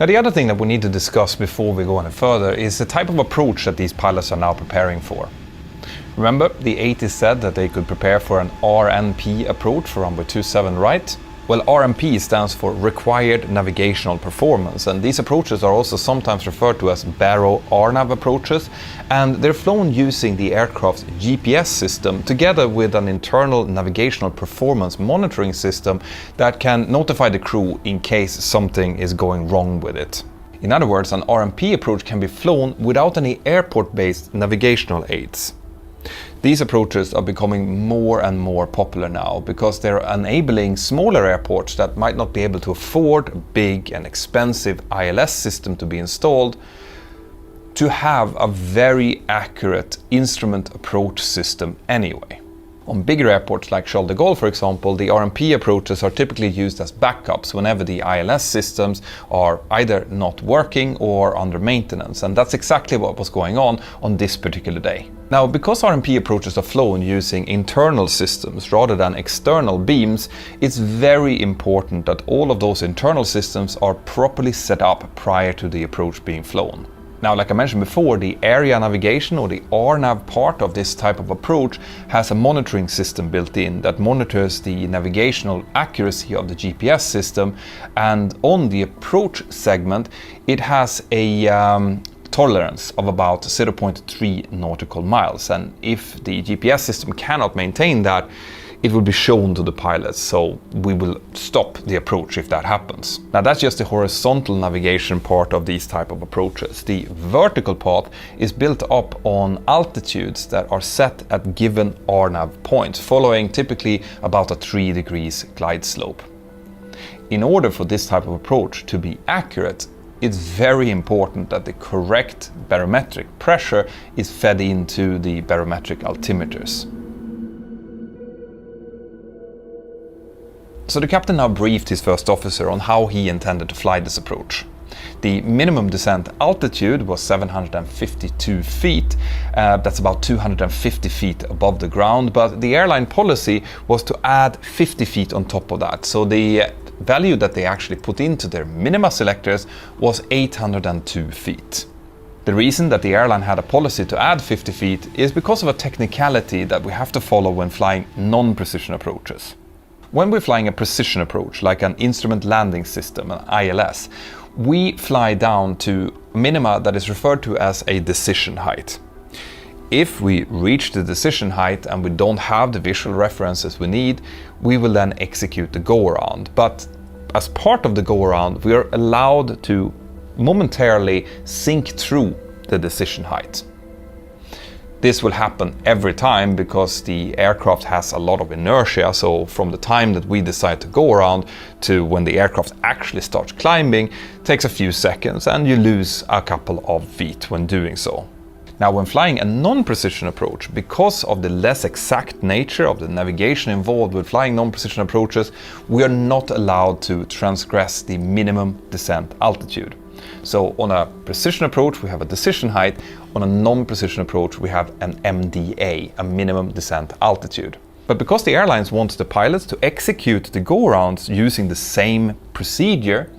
Now, the other thing that we need to discuss before we go any further is the type of approach that these pilots are now preparing for. Remember, the ATC said that they could prepare for an RNP approach for runway 27 right? Well, RNP stands for Required Navigational Performance, and these approaches are also sometimes referred to as Baro RNAV approaches, and they're flown using the aircraft's GPS system together with an internal navigational performance monitoring system that can notify the crew in case something is going wrong with it. In other words, an RNP approach can be flown without any airport-based navigational aids. These approaches are becoming more and more popular now because they're enabling smaller airports that might not be able to afford a big and expensive ILS system to be installed to have a very accurate instrument approach system anyway. On bigger airports like Charles de Gaulle, for example, the RNP approaches are typically used as backups whenever the ILS systems are either not working or under maintenance, and that's exactly what was going on this particular day. Now, because RNP approaches are flown using internal systems rather than external beams, it's very important that all of those internal systems are properly set up prior to the approach being flown. Now, like I mentioned before, the area navigation or the RNAV part of this type of approach has a monitoring system built in that monitors the navigational accuracy of the GPS system, and on the approach segment it has a tolerance of about 0.3 nautical miles, and if the GPS system cannot maintain that, it will be shown to the pilots, so we will stop the approach if that happens. Now, that's just the horizontal navigation part of these type of approaches. The vertical path is built up on altitudes that are set at given RNAV points, following typically about a 3 degrees glide slope. In order for this type of approach to be accurate, it's very important that the correct barometric pressure is fed into the barometric altimeters. So the captain now briefed his first officer on how he intended to fly this approach. The minimum descent altitude was 752 feet, that's about 250 feet above the ground, but the airline policy was to add 50 feet on top of that. So the value that they actually put into their minima selectors was 802 feet. The reason that the airline had a policy to add 50 feet is because of a technicality that we have to follow when flying non-precision approaches. When we're flying a precision approach, like an instrument landing system, an ILS, we fly down to minima that is referred to as a decision height. If we reach the decision height and we don't have the visual references we need, we will then execute the go-around. But as part of the go-around, we are allowed to momentarily sink through the decision height. This will happen every time because the aircraft has a lot of inertia, so from the time that we decide to go around to when the aircraft actually starts climbing takes a few seconds, and you lose a couple of feet when doing so. Now, when flying a non-precision approach, because of the less exact nature of the navigation involved with flying non-precision approaches, we are not allowed to transgress the minimum descent altitude. So on a precision approach, we have a decision height. On a non-precision approach, we have an MDA, a minimum descent altitude. But because the airlines want the pilots to execute the go-arounds using the same procedure,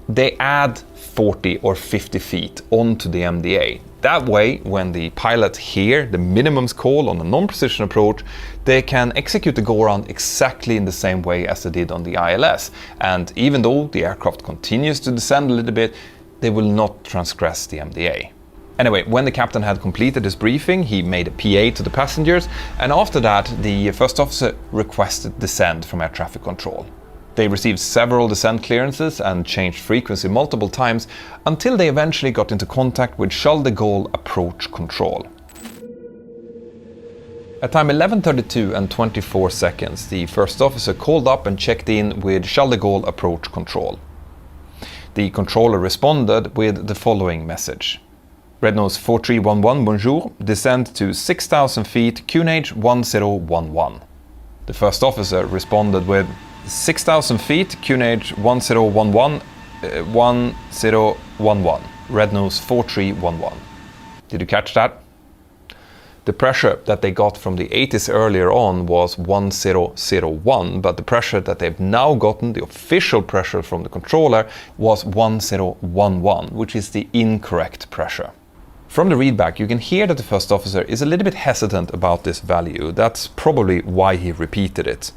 they add 40 or 50 feet onto the MDA. That way, when the pilots hear the minimums call on a non-precision approach, they can execute the go-around exactly in the same way as they did on the ILS. And even though the aircraft continues to descend a little bit, they will not transgress the MDA. Anyway, when the captain had completed his briefing, he made a PA to the passengers, and after that, the first officer requested descent from air traffic control. They received several descent clearances and changed frequency multiple times until they eventually got into contact with Charles de Gaulle approach control. At time 11:32 and 24 seconds, the first officer called up and checked in with Charles de Gaulle approach control. The controller responded with the following message. Red Nose 4311, bonjour, descend to 6,000 feet, QNH 1011. The first officer responded with 6,000 feet, QNH 1011, 1011, Red Nose 4311. Did you catch that? The pressure that they got from the ATC earlier on was 1001, but the pressure that they've now gotten, the official pressure from the controller, was 1011, which is the incorrect pressure. From the readback, you can hear that the first officer is a little bit hesitant about this value. That's probably why he repeated it.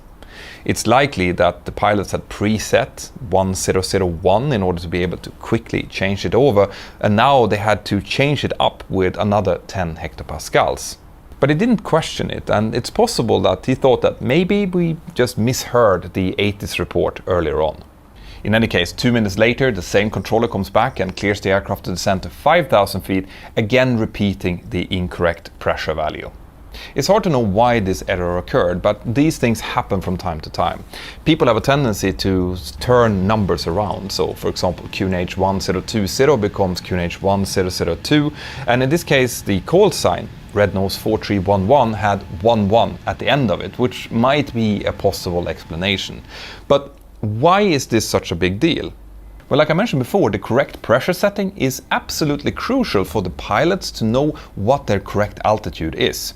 It's likely that the pilots had preset 1001 in order to be able to quickly change it over, and now they had to change it up with another 10 hectopascals. But he didn't question it, and it's possible that he thought that maybe we just misheard the ATC report earlier on. In any case, 2 minutes later, the same controller comes back and clears the aircraft to descend to 5,000 feet, again repeating the incorrect pressure value. It's hard to know why this error occurred, but these things happen from time to time. People have a tendency to turn numbers around. So, for example, QNH 1020 becomes QNH 1002, and in this case, the call sign, Red Nose 4311, had 11 at the end of it, which might be a possible explanation. But why is this such a big deal? Well, like I mentioned before, the correct pressure setting is absolutely crucial for the pilots to know what their correct altitude is.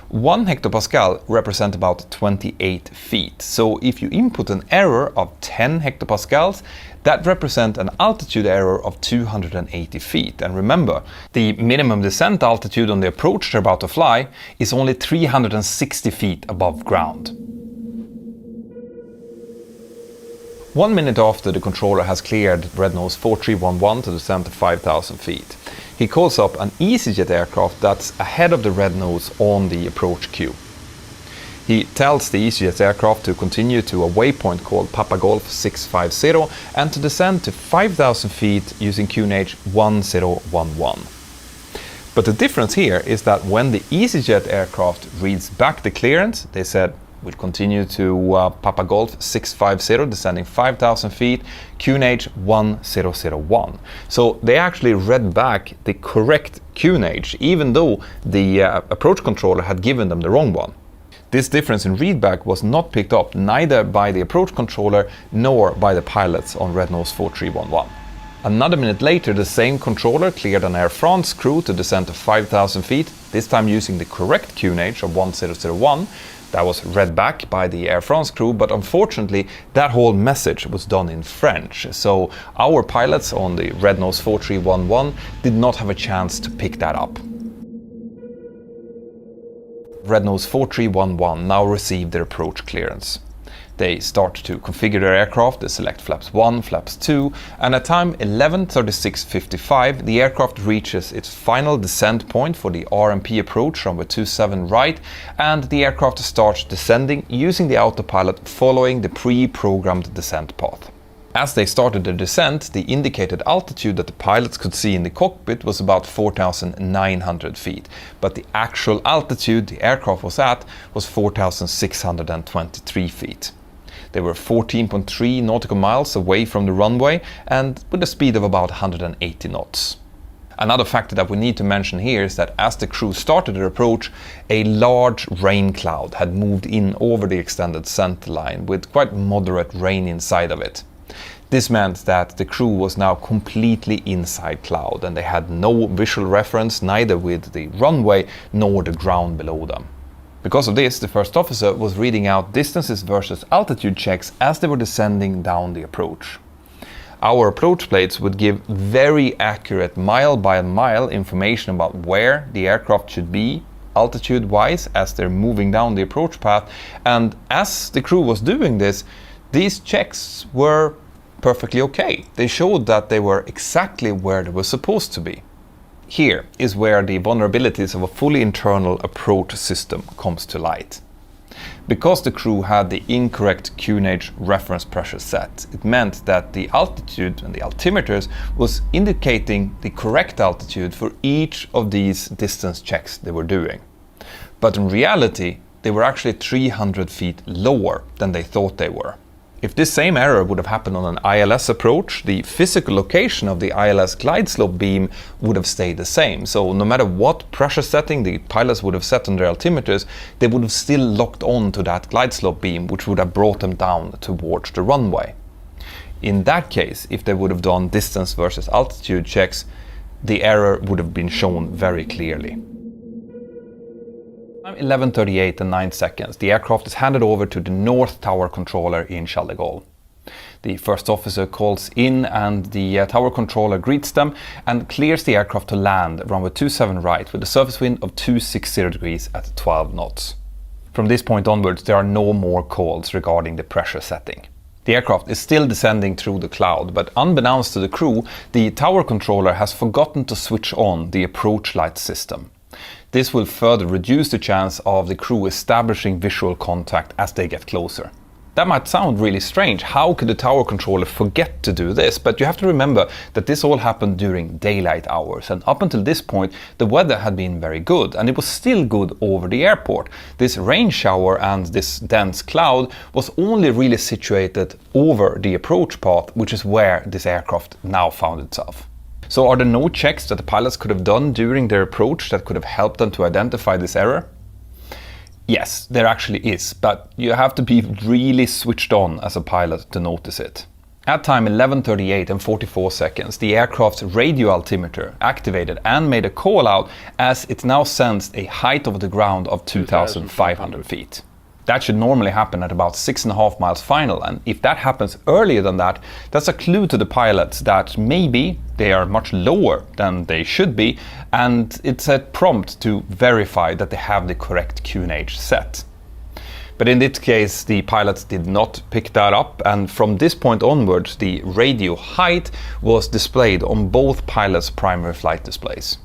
1 hectopascal represents about 28 feet. So if you input an error of 10 hectopascals, that represents an altitude error of 280 feet. And remember, the minimum descent altitude on the approach they're about to fly is only 360 feet above ground. 1 minute after the controller has cleared Red Nose 4311 to descend to 5,000 feet, he calls up an EasyJet aircraft that's ahead of the Red Nose on the approach queue. He tells the EasyJet aircraft to continue to a waypoint called Papa Golf 650 and to descend to 5,000 feet using QNH 1011. But the difference here is that when the EasyJet aircraft reads back the clearance, they said, we'll continue to Papa Golf 650, descending 5,000 feet, QNH 1001. So they actually read back the correct QNH, even though the approach controller had given them the wrong one. This difference in readback was not picked up neither by the approach controller nor by the pilots on Red Nose 4311. Another minute later, the same controller cleared an Air France crew to descend to 5,000 feet, this time using the correct QNH of 1001. That was read back by the Air France crew, but unfortunately that whole message was done in French. So our pilots on the Red Nose 4311 did not have a chance to pick that up. Red Nose 4311 now received their approach clearance. They start to configure their aircraft, they select flaps 1, flaps 2, and at time 11:36:55 the aircraft reaches its final descent point for the RMP approach runway 27 right, and the aircraft starts descending using the autopilot following the pre-programmed descent path. As they started their descent, the indicated altitude that the pilots could see in the cockpit was about 4,900 feet, but the actual altitude the aircraft was at was 4,623 feet. They were 14.3 nautical miles away from the runway and with a speed of about 180 knots. Another factor that we need to mention here is that as the crew started their approach, a large rain cloud had moved in over the extended center line with quite moderate rain inside of it. This meant that the crew was now completely inside cloud and they had no visual reference neither with the runway nor the ground below them. Because of this, the first officer was reading out distances versus altitude checks as they were descending down the approach. Our approach plates would give very accurate mile-by-mile information about where the aircraft should be altitude-wise as they're moving down the approach path, and as the crew was doing this, these checks were perfectly okay. They showed that they were exactly where they were supposed to be. Here is where the vulnerabilities of a fully internal approach system comes to light. Because the crew had the incorrect QNH reference pressure set, it meant that the altitude and the altimeters was indicating the correct altitude for each of these distance checks they were doing. But in reality, they were actually 300 feet lower than they thought they were. If this same error would have happened on an ILS approach, the physical location of the ILS glide slope beam would have stayed the same. So no matter what pressure setting the pilots would have set on their altimeters, they would have still locked on to that glide slope beam, which would have brought them down towards the runway. In that case, if they would have done distance versus altitude checks, the error would have been shown very clearly. 11:38 and 9 seconds, the aircraft is handed over to the North Tower Controller in Charles de Gaulle. The first officer calls in and the tower controller greets them and clears the aircraft to land runway 27 right with a surface wind of 260 degrees at 12 knots. From this point onwards, there are no more calls regarding the pressure setting. The aircraft is still descending through the cloud, but unbeknownst to the crew, the tower controller has forgotten to switch on the approach light system. This will further reduce the chance of the crew establishing visual contact as they get closer. That might sound really strange. How could the tower controller forget to do this? But you have to remember that this all happened during daylight hours, and up until this point the weather had been very good, and it was still good over the airport. This rain shower and this dense cloud was only really situated over the approach path, which is where this aircraft now found itself. So are there no checks that the pilots could have done during their approach that could have helped them to identify this error? Yes, there actually is, but you have to be really switched on as a pilot to notice it. At time 11:38 and 44 seconds, the aircraft's radio altimeter activated and made a call out as it now sensed a height over the ground of 2,500 feet. That should normally happen at about 6.5 miles final, and if that happens earlier than that, that's a clue to the pilots that maybe they are much lower than they should be, and it's a prompt to verify that they have the correct QNH set. But in this case, the pilots did not pick that up, and from this point onwards, the radio height was displayed on both pilots' primary flight displays.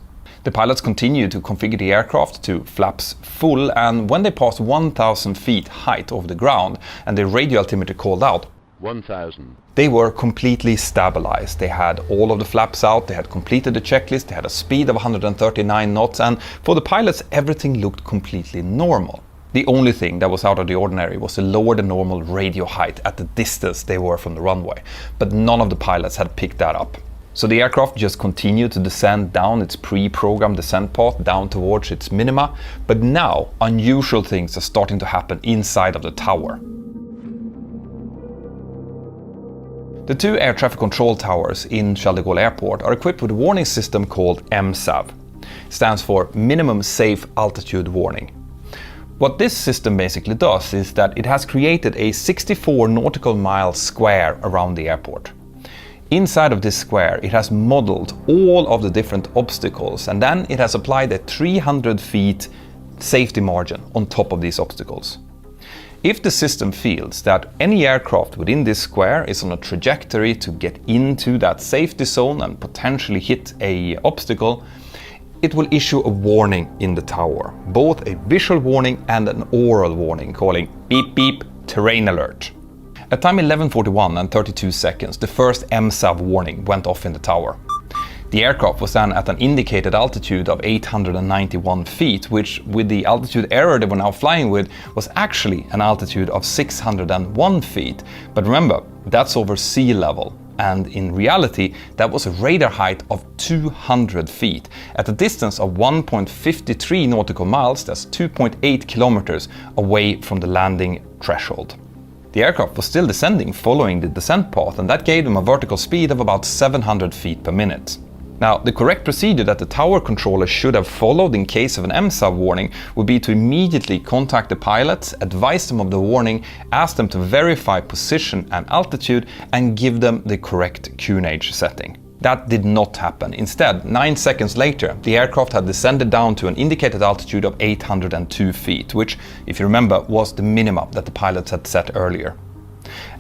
The pilots continued to configure the aircraft to flaps full, and when they passed 1,000 feet height over the ground and the radio altimeter called out 1,000, they were completely stabilized. They had all of the flaps out, they had completed the checklist, they had a speed of 139 knots, and for the pilots everything looked completely normal. The only thing that was out of the ordinary was the lower than normal radio height at the distance they were from the runway, but none of the pilots had picked that up. So the aircraft just continued to descend down its pre-programmed descent path down towards its minima, but now unusual things are starting to happen inside of the tower. The two air traffic control towers in Charles de Gaulle Airport are equipped with a warning system called MSAV. It stands for Minimum Safe Altitude Warning. What this system basically does is that it has created a 64 nautical mile square around the airport. Inside of this square, it has modeled all of the different obstacles, and then it has applied a 300 feet safety margin on top of these obstacles. If the system feels that any aircraft within this square is on a trajectory to get into that safety zone and potentially hit an obstacle, it will issue a warning in the tower, both a visual warning and an oral warning, calling beep beep terrain alert. At time 11:41 and 32 seconds, the first MSAV warning went off in the tower. The aircraft was then at an indicated altitude of 891 feet, which with the altitude error they were now flying with was actually an altitude of 601 feet. But remember, that's over sea level. And in reality, that was a radar height of 200 feet at a distance of 1.53 nautical miles, that's 2.8 kilometers away from the landing threshold. The aircraft was still descending following the descent path, and that gave them a vertical speed of about 700 feet per minute. Now, the correct procedure that the tower controller should have followed in case of an MSAV warning would be to immediately contact the pilots, advise them of the warning, ask them to verify position and altitude, and give them the correct QNH setting. That did not happen. Instead, 9 seconds later, the aircraft had descended down to an indicated altitude of 802 feet, which, if you remember, was the minimum that the pilots had set earlier.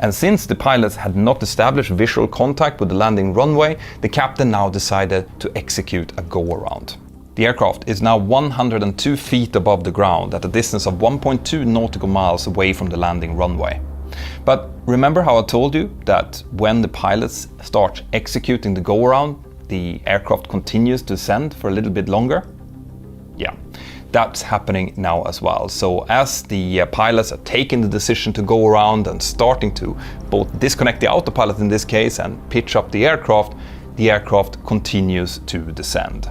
And since the pilots had not established visual contact with the landing runway, the captain now decided to execute a go-around. The aircraft is now 102 feet above the ground at a distance of 1.2 nautical miles away from the landing runway. But remember how I told you that when the pilots start executing the go-around, the aircraft continues to descend for a little bit longer? Yeah, that's happening now as well. So as the pilots are taking the decision to go around and starting to both disconnect the autopilot in this case and pitch up the aircraft continues to descend.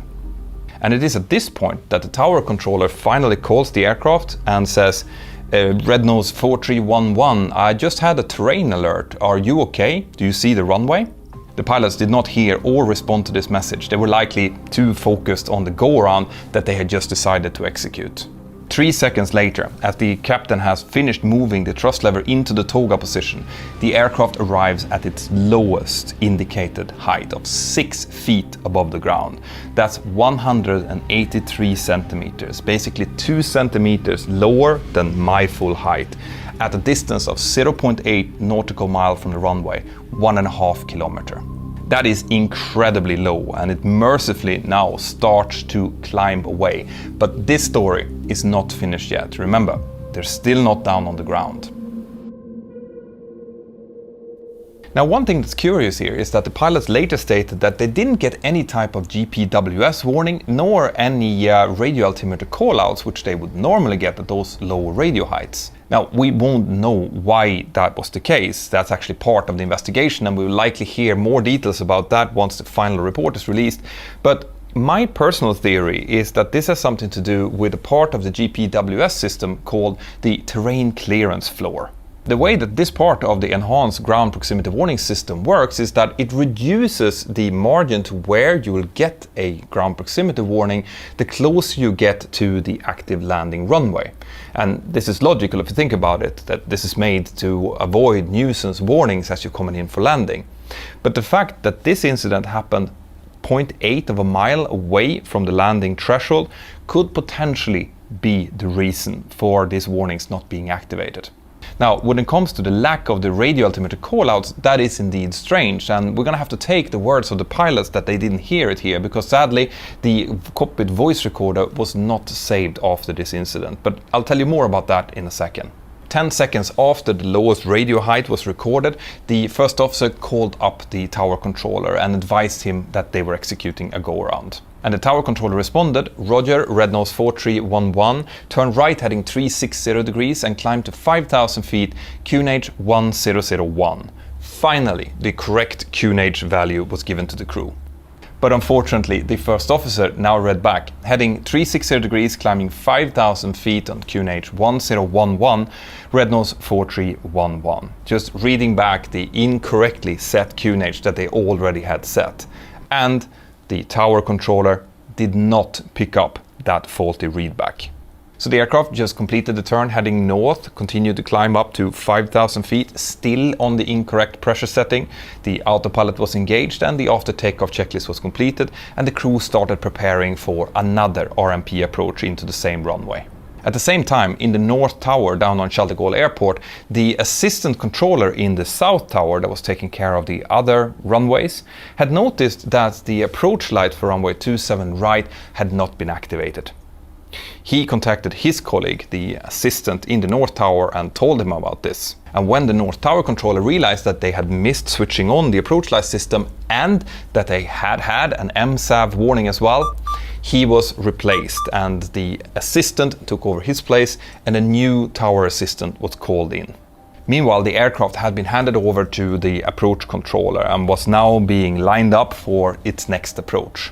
And it is at this point that the tower controller finally calls the aircraft and says, Red Nose 4311, I just had a terrain alert. Are you okay? Do you see the runway? The pilots did not hear or respond to this message. They were likely too focused on the go-around that they had just decided to execute. 3 seconds later, as the captain has finished moving the thrust lever into the toga position, the aircraft arrives at its lowest indicated height of 6 feet above the ground. That's 183 centimeters, basically 2 centimeters lower than my full height, at a distance of 0.8 nautical mile from the runway, 1.5 kilometers. That is incredibly low, and it mercifully now starts to climb away. But this story is not finished yet. Remember, they're still not down on the ground. Now, one thing that's curious here is that the pilots later stated that they didn't get any type of GPWS warning nor any radio altimeter callouts, which they would normally get at those low radio heights. Now, we won't know why that was the case. That's actually part of the investigation, and we will likely hear more details about that once the final report is released. But my personal theory is that this has something to do with a part of the GPWS system called the terrain clearance floor. The way that this part of the enhanced ground proximity warning system works is that it reduces the margin to where you will get a ground proximity warning the closer you get to the active landing runway. And this is logical if you think about it, that this is made to avoid nuisance warnings as you're coming in for landing. But the fact that this incident happened 0.8 of a mile away from the landing threshold could potentially be the reason for these warnings not being activated. Now, when it comes to the lack of the radio altimeter callouts, that is indeed strange, and we're going to have to take the words of the pilots that they didn't hear it here, because sadly the cockpit voice recorder was not saved after this incident. But I'll tell you more about that in a second. 10 seconds after the lowest radio height was recorded, the first officer called up the tower controller and advised him that they were executing a go-around. And the tower controller responded, "Roger, red nose 4311, turn right heading 360 degrees and climb to 5,000 feet, QNH 1001. Finally, the correct QNH value was given to the crew. But unfortunately, the first officer now read back, heading 360 degrees, climbing 5,000 feet on QNH 1011, red nose 4311. Just reading back the incorrectly set QNH that they already had set. And the tower controller did not pick up that faulty readback. So the aircraft just completed the turn heading north, continued to climb up to 5,000 feet, still on the incorrect pressure setting. The autopilot was engaged and the after takeoff checklist was completed, and the crew started preparing for another RMP approach into the same runway. At the same time, in the North Tower down on Charles de Gaulle Airport, the assistant controller in the South Tower that was taking care of the other runways had noticed that the approach light for runway 27 right had not been activated. He contacted his colleague, the assistant in the North Tower, and told him about this. And when the North Tower controller realized that they had missed switching on the approach light system and that they had had an MSAV warning as well, he was replaced and the assistant took over his place and a new tower assistant was called in. Meanwhile, the aircraft had been handed over to the approach controller and was now being lined up for its next approach.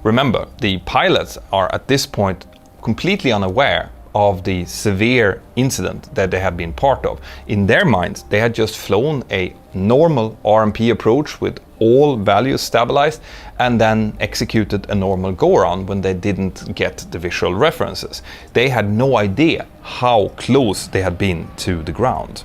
Remember, the pilots are at this point completely unaware of the severe incident that they had been part of. In their minds, they had just flown a normal RMP approach with all values stabilized and then executed a normal go-around when they didn't get the visual references. They had no idea how close they had been to the ground.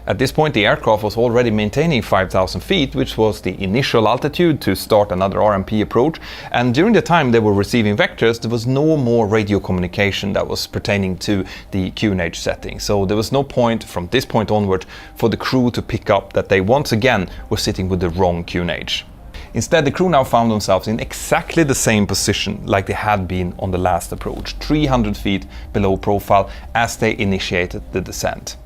At this point, the aircraft was already maintaining 5,000 feet, which was the initial altitude to start another RMP approach. And during the time they were receiving vectors, there was no more radio communication that was pertaining to the QNH setting. So there was no point from this point onward for the crew to pick up that they once again were sitting with the wrong QNH. Instead, the crew now found themselves in exactly the same position like they had been on the last approach, 300 feet below profile as they initiated the descent.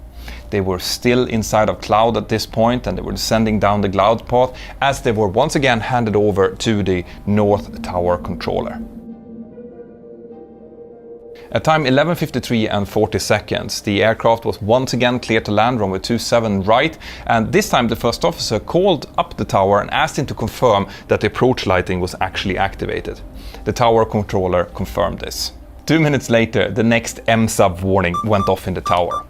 They were still inside of cloud at this point and they were descending down the cloud path as they were once again handed over to the North Tower controller. At time 11:53 and 40 seconds, the aircraft was once again cleared to land runway 27 right, and this time the first officer called up the tower and asked him to confirm that the approach lighting was actually activated. The tower controller confirmed this. 2 minutes later, the next MSAV warning went off in the tower.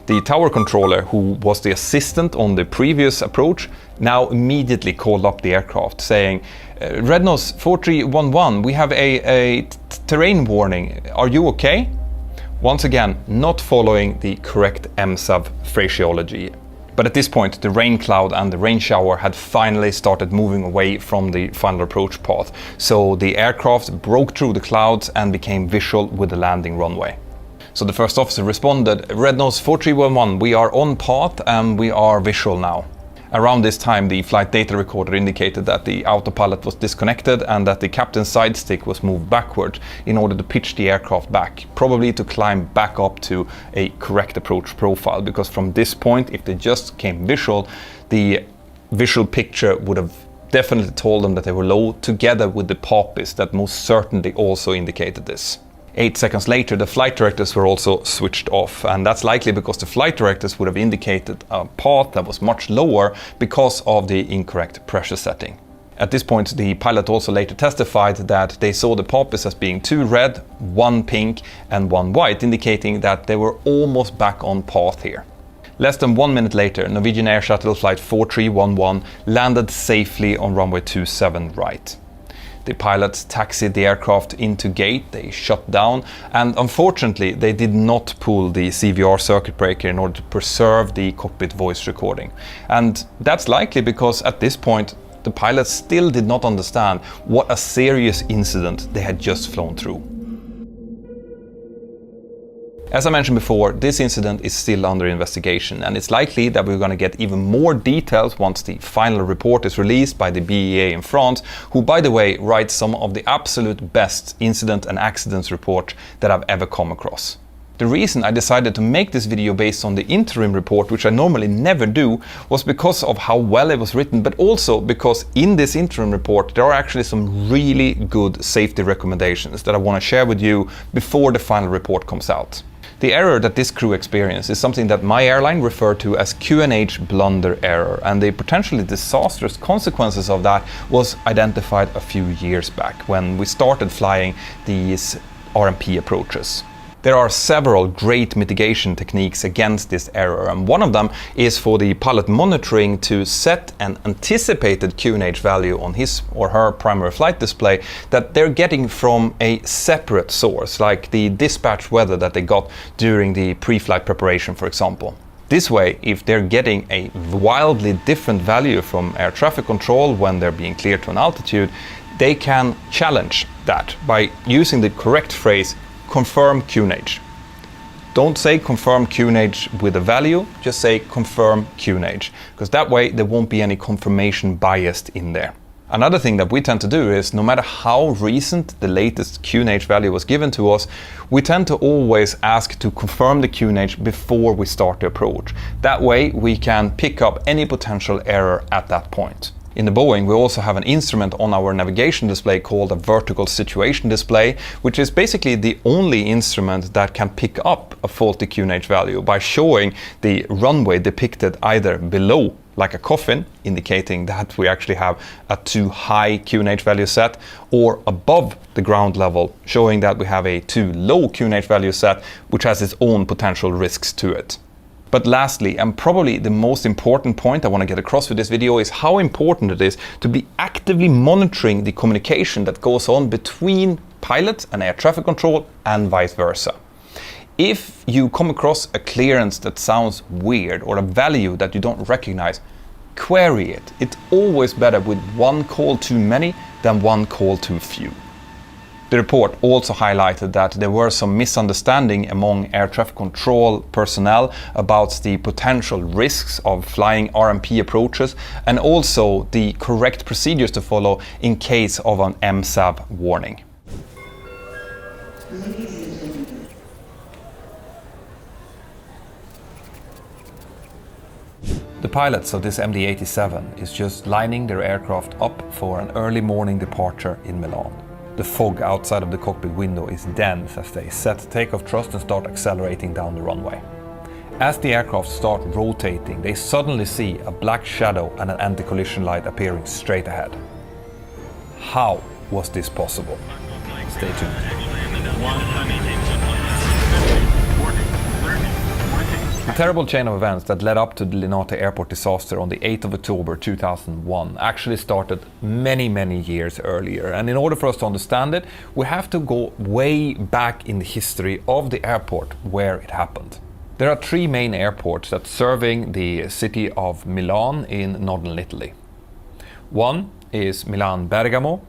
The tower controller, who was the assistant on the previous approach, now immediately called up the aircraft saying, "Red nose 4311, we have a terrain warning. Are you okay?" Once again, not following the correct MSAV phraseology. But at this point, the rain cloud and the rain shower had finally started moving away from the final approach path. So the aircraft broke through the clouds and became visual with the landing runway. So the first officer responded, "Red Nose 4311, we are on path and we are visual now." Around this time, the flight data recorder indicated that the autopilot was disconnected and that the captain's side stick was moved backward in order to pitch the aircraft back, probably to climb back up to a correct approach profile, because from this point, if they just came visual, the visual picture would have definitely told them that they were low, together with the poppies that most certainly also indicated this. 8 seconds later, the flight directors were also switched off, and that's likely because the flight directors would have indicated a path that was much lower because of the incorrect pressure setting. At this point, the pilot also later testified that they saw the poppies as being 2 red, 1 pink and 1 white, indicating that they were almost back on path here. Less than 1 minute later, Norwegian Air Shuttle Flight 4311 landed safely on runway 27 right. The pilots taxied the aircraft into gate, they shut down, and unfortunately they did not pull the CVR circuit breaker in order to preserve the cockpit voice recording. And that's likely because at this point the pilots still did not understand what a serious incident they had just flown through. As I mentioned before, this incident is still under investigation, and it's likely that we're going to get even more details once the final report is released by the BEA in France, who, by the way, writes some of the absolute best incident and accidents report that I've ever come across. The reason I decided to make this video based on the interim report, which I normally never do, was because of how well it was written, but also because in this interim report there are actually some really good safety recommendations that I want to share with you before the final report comes out. The error that this crew experienced is something that my airline referred to as QNH blunder error, and the potentially disastrous consequences of that was identified a few years back when we started flying these RMP approaches. There are several great mitigation techniques against this error, and one of them is for the pilot monitoring to set an anticipated QNH value on his or her primary flight display that they're getting from a separate source, like the dispatch weather that they got during the pre-flight preparation, for example. This way, if they're getting a wildly different value from air traffic control when they're being cleared to an altitude, they can challenge that by using the correct phrase, confirm QNH. Don't say confirm QNH with a value, just say confirm QNH, because that way there won't be any confirmation bias in there. Another thing that we tend to do is, no matter how recent the latest QNH value was given to us, we tend to always ask to confirm the QNH before we start the approach. That way we can pick up any potential error at that point. In the Boeing, we also have an instrument on our navigation display called a vertical situation display, which is basically the only instrument that can pick up a faulty QNH value by showing the runway depicted either below, like a coffin, indicating that we actually have a too high QNH value set, or above the ground level, showing that we have a too low QNH value set, which has its own potential risks to it. But lastly, and probably the most important point I want to get across with this video, is how important it is to be actively monitoring the communication that goes on between pilot and air traffic control and vice versa. If you come across a clearance that sounds weird or a value that you don't recognize, query it. It's always better with one call too many than one call too few. The report also highlighted that there were some misunderstanding among air traffic control personnel about the potential risks of flying RMP approaches, and also the correct procedures to follow in case of an MSAV warning. The pilots of this MD-87 is just lining their aircraft up for an early morning departure in Milan. The fog outside of the cockpit window is dense as they set takeoff thrust and start accelerating down the runway. As the aircraft start rotating, they suddenly see a black shadow and an anti-collision light appearing straight ahead. How was this possible? Stay tuned. The terrible chain of events that led up to the Linate airport disaster on the 8th of October 2001 actually started many years earlier. And in order for us to understand it, we have to go way back in the history of the airport where it happened. There are three main airports that serving the city of Milan in northern Italy. One is Milan Bergamo,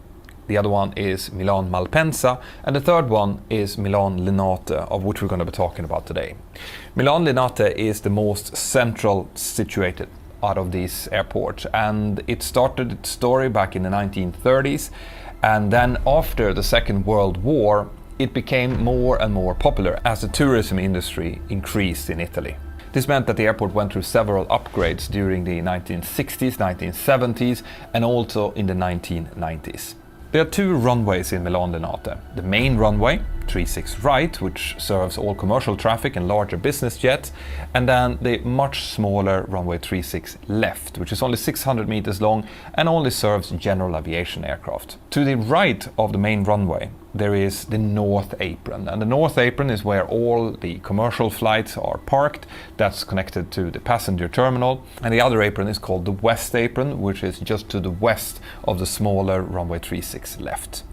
the other one is Milan Malpensa, and the third one is Milan Linate, of which we're going to be talking about today. Milan Linate is the most central situated out of these airports, and it started its story back in the 1930s, and then after the Second World War it became more and more popular as the tourism industry increased in Italy. This meant that the airport went through several upgrades during the 1960s, 1970s, and also in the 1990s. There are two runways in Milan Linate. The main runway, 36 right, which serves all commercial traffic and larger business jets, and then the much smaller runway 36 left, which is only 600 meters long and only serves general aviation aircraft. To the right of the main runway, there is the North Apron, and the North Apron is where all the commercial flights are parked. That's connected to the passenger terminal, and the other apron is called the West Apron, which is just to the west of the smaller runway 36 left.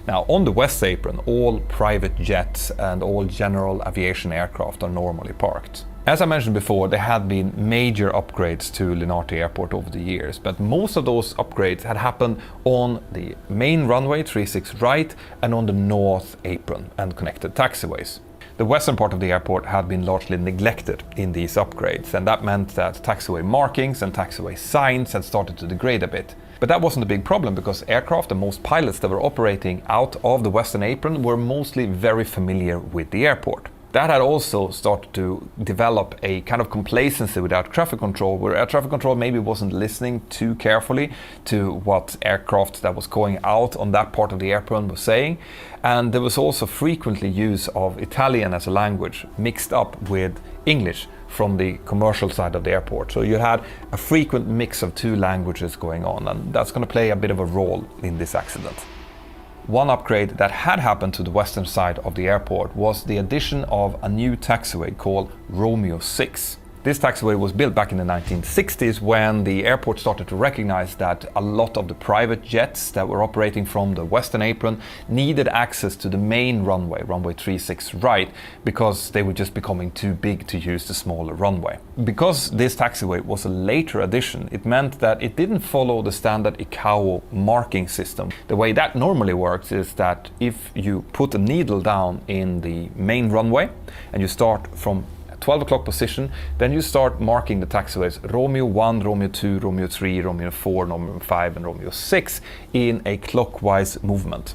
Now, on the West Apron, all private jets and all general aviation aircraft are normally parked. As I mentioned before, there had been major upgrades to Linate Airport over the years, but most of those upgrades had happened on the main runway 36 right and on the North Apron and connected taxiways. The western part of the airport had been largely neglected in these upgrades, and that meant that taxiway markings and taxiway signs had started to degrade a bit. But that wasn't a big problem because aircraft and most pilots that were operating out of the Western Apron were mostly very familiar with the airport. That had also started to develop a kind of complacency with air traffic control, where air traffic control maybe wasn't listening too carefully to what aircraft that was going out on that part of the apron was saying. And there was also frequently use of Italian as a language mixed up with English from the commercial side of the airport. So you had a frequent mix of two languages going on, and that's going to play a bit of a role in this accident. One upgrade that had happened to the western side of the airport was the addition of a new taxiway called Romeo 6. This taxiway was built back in the 1960s when the airport started to recognize that a lot of the private jets that were operating from the Western Apron needed access to the main runway, runway 36 right, because they were just becoming too big to use the smaller runway. Because this taxiway was a later addition, it meant that it didn't follow the standard ICAO marking system. The way that normally works is that if you put a needle down in the main runway and you start from 12 o'clock position, then you start marking the taxiways Romeo 1, Romeo 2, Romeo 3, Romeo 4, Romeo 5 and Romeo 6 in a clockwise movement.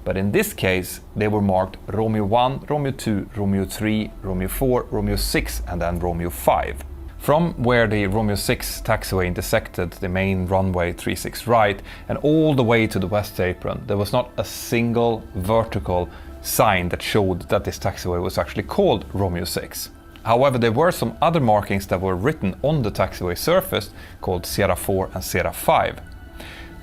But in this case, they were marked Romeo 1, Romeo 2, Romeo 3, Romeo 4, Romeo 6 and then Romeo 5. From where the Romeo 6 taxiway intersected the main runway 36 right and all the way to the West Apron, there was not a single vertical sign that showed that this taxiway was actually called Romeo 6. However, there were some other markings that were written on the taxiway surface called Sierra 4 and Sierra 5.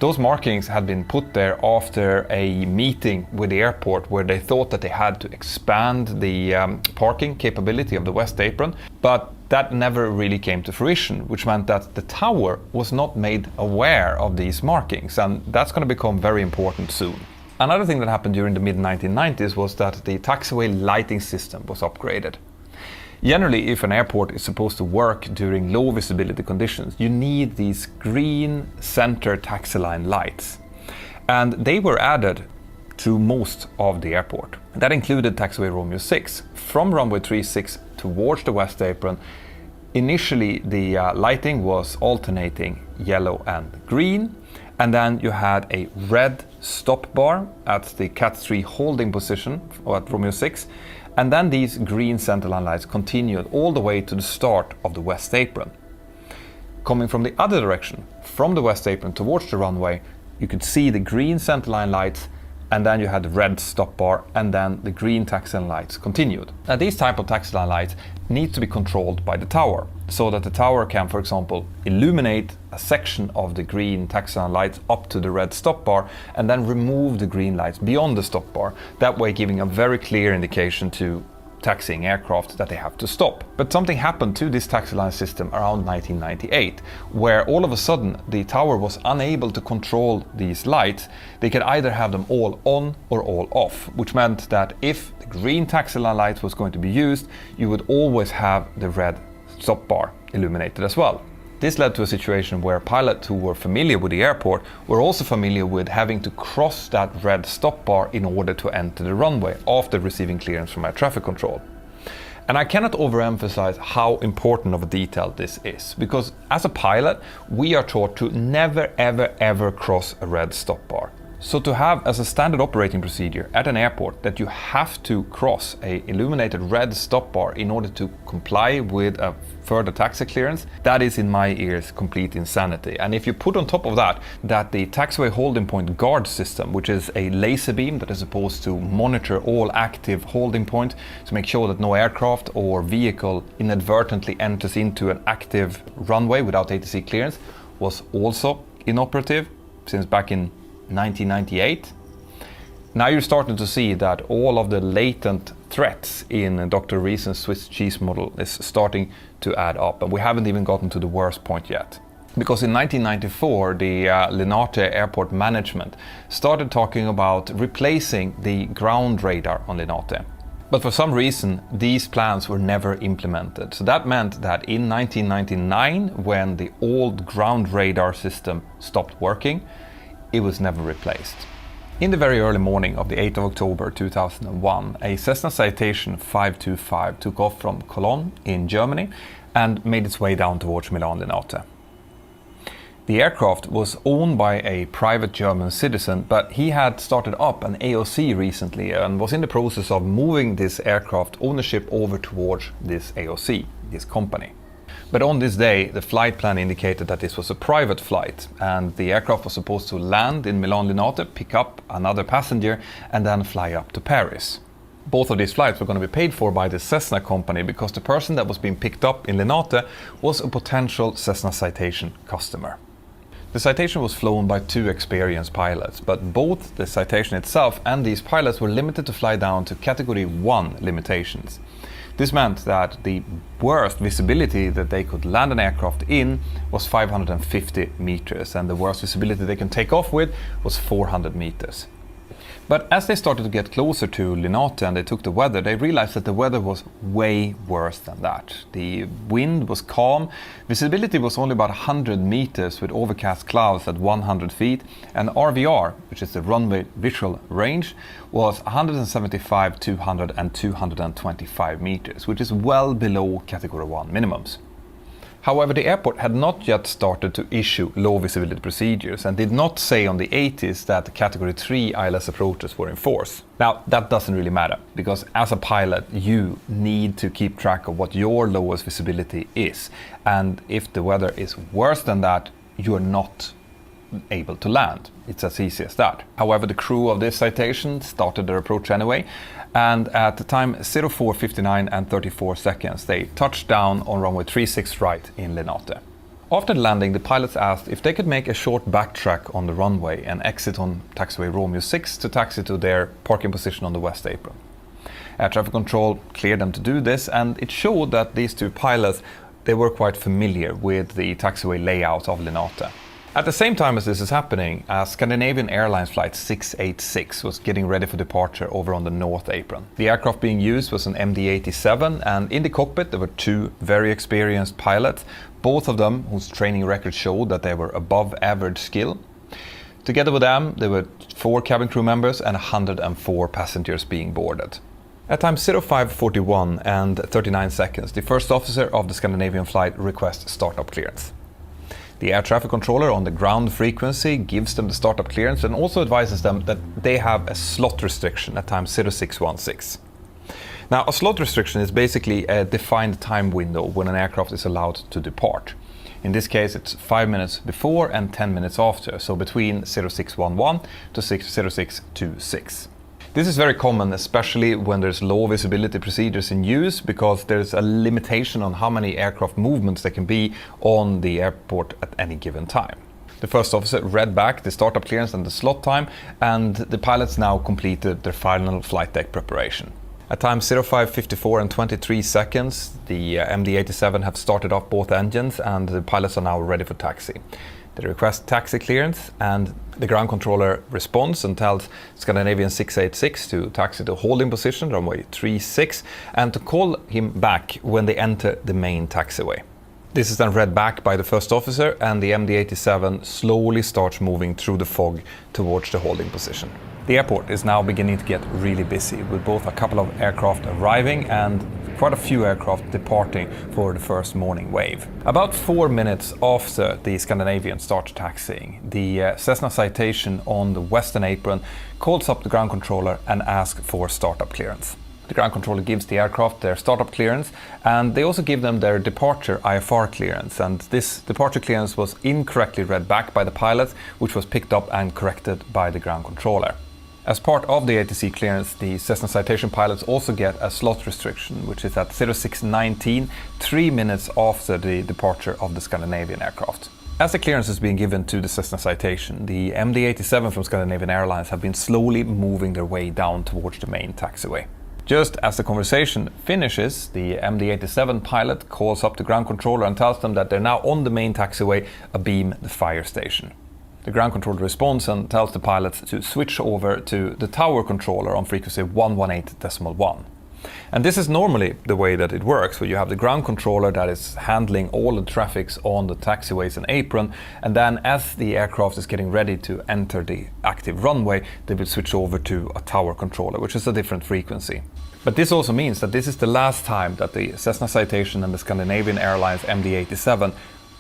Those markings had been put there after a meeting with the airport where they thought that they had to expand the parking capability of the West Apron, but that never really came to fruition, which meant that the tower was not made aware of these markings, and that's going to become very important soon. Another thing that happened during the mid-1990s was that the taxiway lighting system was upgraded. Generally, if an airport is supposed to work during low visibility conditions, you need these green center taxi line lights. And they were added to most of the airport. That included taxiway Romeo 6 from runway 36 towards the West Apron. Initially, the lighting was alternating yellow and green, and then you had a red stop bar at the Cat 3 holding position at Romeo 6, and then these green centerline lights continued all the way to the start of the West Apron. Coming from the other direction, from the West Apron towards the runway, you could see the green centerline lights, and then you had the red stop bar, and then the green taxi line lights continued. Now, these type of taxi line lights need to be controlled by the tower, so that the tower can, for example, illuminate a section of the green taxi line lights up to the red stop bar, and then remove the green lights beyond the stop bar, that way giving a very clear indication to taxiing aircraft that they have to stop. But something happened to this taxi line system around 1998, where all of a sudden the tower was unable to control these lights. They could either have them all on or all off, which meant that if the green taxi line light was going to be used, you would always have the red stop bar illuminated as well. This led to a situation where pilots who were familiar with the airport were also familiar with having to cross that red stop bar in order to enter the runway after receiving clearance from air traffic control. And I cannot overemphasize how important of a detail this is, because as a pilot, we are taught to never, ever, ever cross a red stop bar. So to have as a standard operating procedure at an airport that you have to cross a illuminated red stop bar in order to comply with a further taxi clearance, that is in my ears complete insanity. And if you put on top of that the taxiway holding point guard system, which is a laser beam that is supposed to monitor all active holding points to make sure that no aircraft or vehicle inadvertently enters into an active runway without ATC clearance, was also inoperative since back in 1998. Now you're starting to see that all of the latent threats in Dr. Reason's Swiss cheese model is starting to add up, and we haven't even gotten to the worst point yet. Because in 1994, the Linate airport management started talking about replacing the ground radar on Linate. But for some reason, these plans were never implemented. So that meant that in 1999, when the old ground radar system stopped working, it was never replaced. In the very early morning of the 8th of October 2001, a Cessna Citation 525 took off from Cologne in Germany and made its way down towards Milan Linate. The aircraft was owned by a private German citizen, but he had started up an AOC recently and was in the process of moving this aircraft ownership over towards this AOC, this company. But on this day, the flight plan indicated that this was a private flight, and the aircraft was supposed to land in Milan Linate, pick up another passenger, and then fly up to Paris. Both of these flights were going to be paid for by the Cessna company because the person that was being picked up in Linate was a potential Cessna Citation customer. The Citation was flown by 2 experienced pilots, but both the Citation itself and these pilots were limited to fly down to Category 1 limitations. This meant that the worst visibility that they could land an aircraft in was 550 meters, and the worst visibility they can take off with was 400 meters. But as they started to get closer to Linate and they took the weather, they realized that the weather was way worse than that. The wind was calm, visibility was only about 100 meters with overcast clouds at 100 feet, and RVR, which is the runway visual range, was 175, 200 and 225 meters, which is well below Category 1 minimums. However, the airport had not yet started to issue low visibility procedures and did not say on the 80s that Category 3 ILS approaches were in force. Now, that doesn't really matter, because as a pilot, you need to keep track of what your lowest visibility is. And if the weather is worse than that, you are not able to land. It's as easy as that. However, the crew of this Citation started their approach anyway, and at the time 04:59 and 34 seconds, they touched down on runway 36 right in Linate. After landing, the pilots asked if they could make a short backtrack on the runway and exit on taxiway Romeo 6 to taxi to their parking position on the west apron. Air traffic control cleared them to do this, and it showed that these 2 pilots, they were quite familiar with the taxiway layout of Linate. At the same time as this is happening, a Scandinavian Airlines flight 686 was getting ready for departure over on the north apron. The aircraft being used was an MD-87, and in the cockpit there were 2 very experienced pilots, both of them whose training records showed that they were above average skill. Together with them, there were 4 cabin crew members and 104 passengers being boarded. At time 05:41 and 39 seconds, the first officer of the Scandinavian flight requests startup clearance. The air traffic controller on the ground frequency gives them the startup clearance and also advises them that they have a slot restriction at time 0616. Now, a slot restriction is basically a defined time window when an aircraft is allowed to depart. In this case, it's 5 minutes before and 10 minutes after, so between 0611 to 0626. This is very common, especially when there's low visibility procedures in use, because there's a limitation on how many aircraft movements there can be on the airport at any given time. The first officer read back the startup clearance and the slot time, and the pilots now completed their final flight deck preparation. At time 05:54 and 23 seconds, the MD-87 have started off both engines and the pilots are now ready for taxi. They request taxi clearance and the ground controller responds and tells Scandinavian 686 to taxi to holding position, runway 36, and to call him back when they enter the main taxiway. This is then read back by the first officer and the MD-87 slowly starts moving through the fog towards the holding position. The airport is now beginning to get really busy, with both a couple of aircraft arriving and quite a few aircraft departing for the first morning wave. About 4 minutes after the Scandinavian starts taxiing, the Cessna Citation on the western apron calls up the ground controller and asks for startup clearance. The ground controller gives the aircraft their startup clearance and they also give them their departure IFR clearance, and this departure clearance was incorrectly read back by the pilot, which was picked up and corrected by the ground controller. As part of the ATC clearance, the Cessna Citation pilots also get a slot restriction, which is at 06:19, 3 minutes after the departure of the Scandinavian aircraft. As the clearance is being given to the Cessna Citation, the MD-87 from Scandinavian Airlines have been slowly moving their way down towards the main taxiway. Just as the conversation finishes, the MD-87 pilot calls up the ground controller and tells them that they're now on the main taxiway abeam the fire station. The ground controller responds and tells the pilots to switch over to the tower controller on frequency 118.1. And this is normally the way that it works, where you have the ground controller that is handling all the traffics on the taxiways and apron, and then as the aircraft is getting ready to enter the active runway, they will switch over to a tower controller, which is a different frequency. But this also means that this is the last time that the Cessna Citation and the Scandinavian Airlines MD-87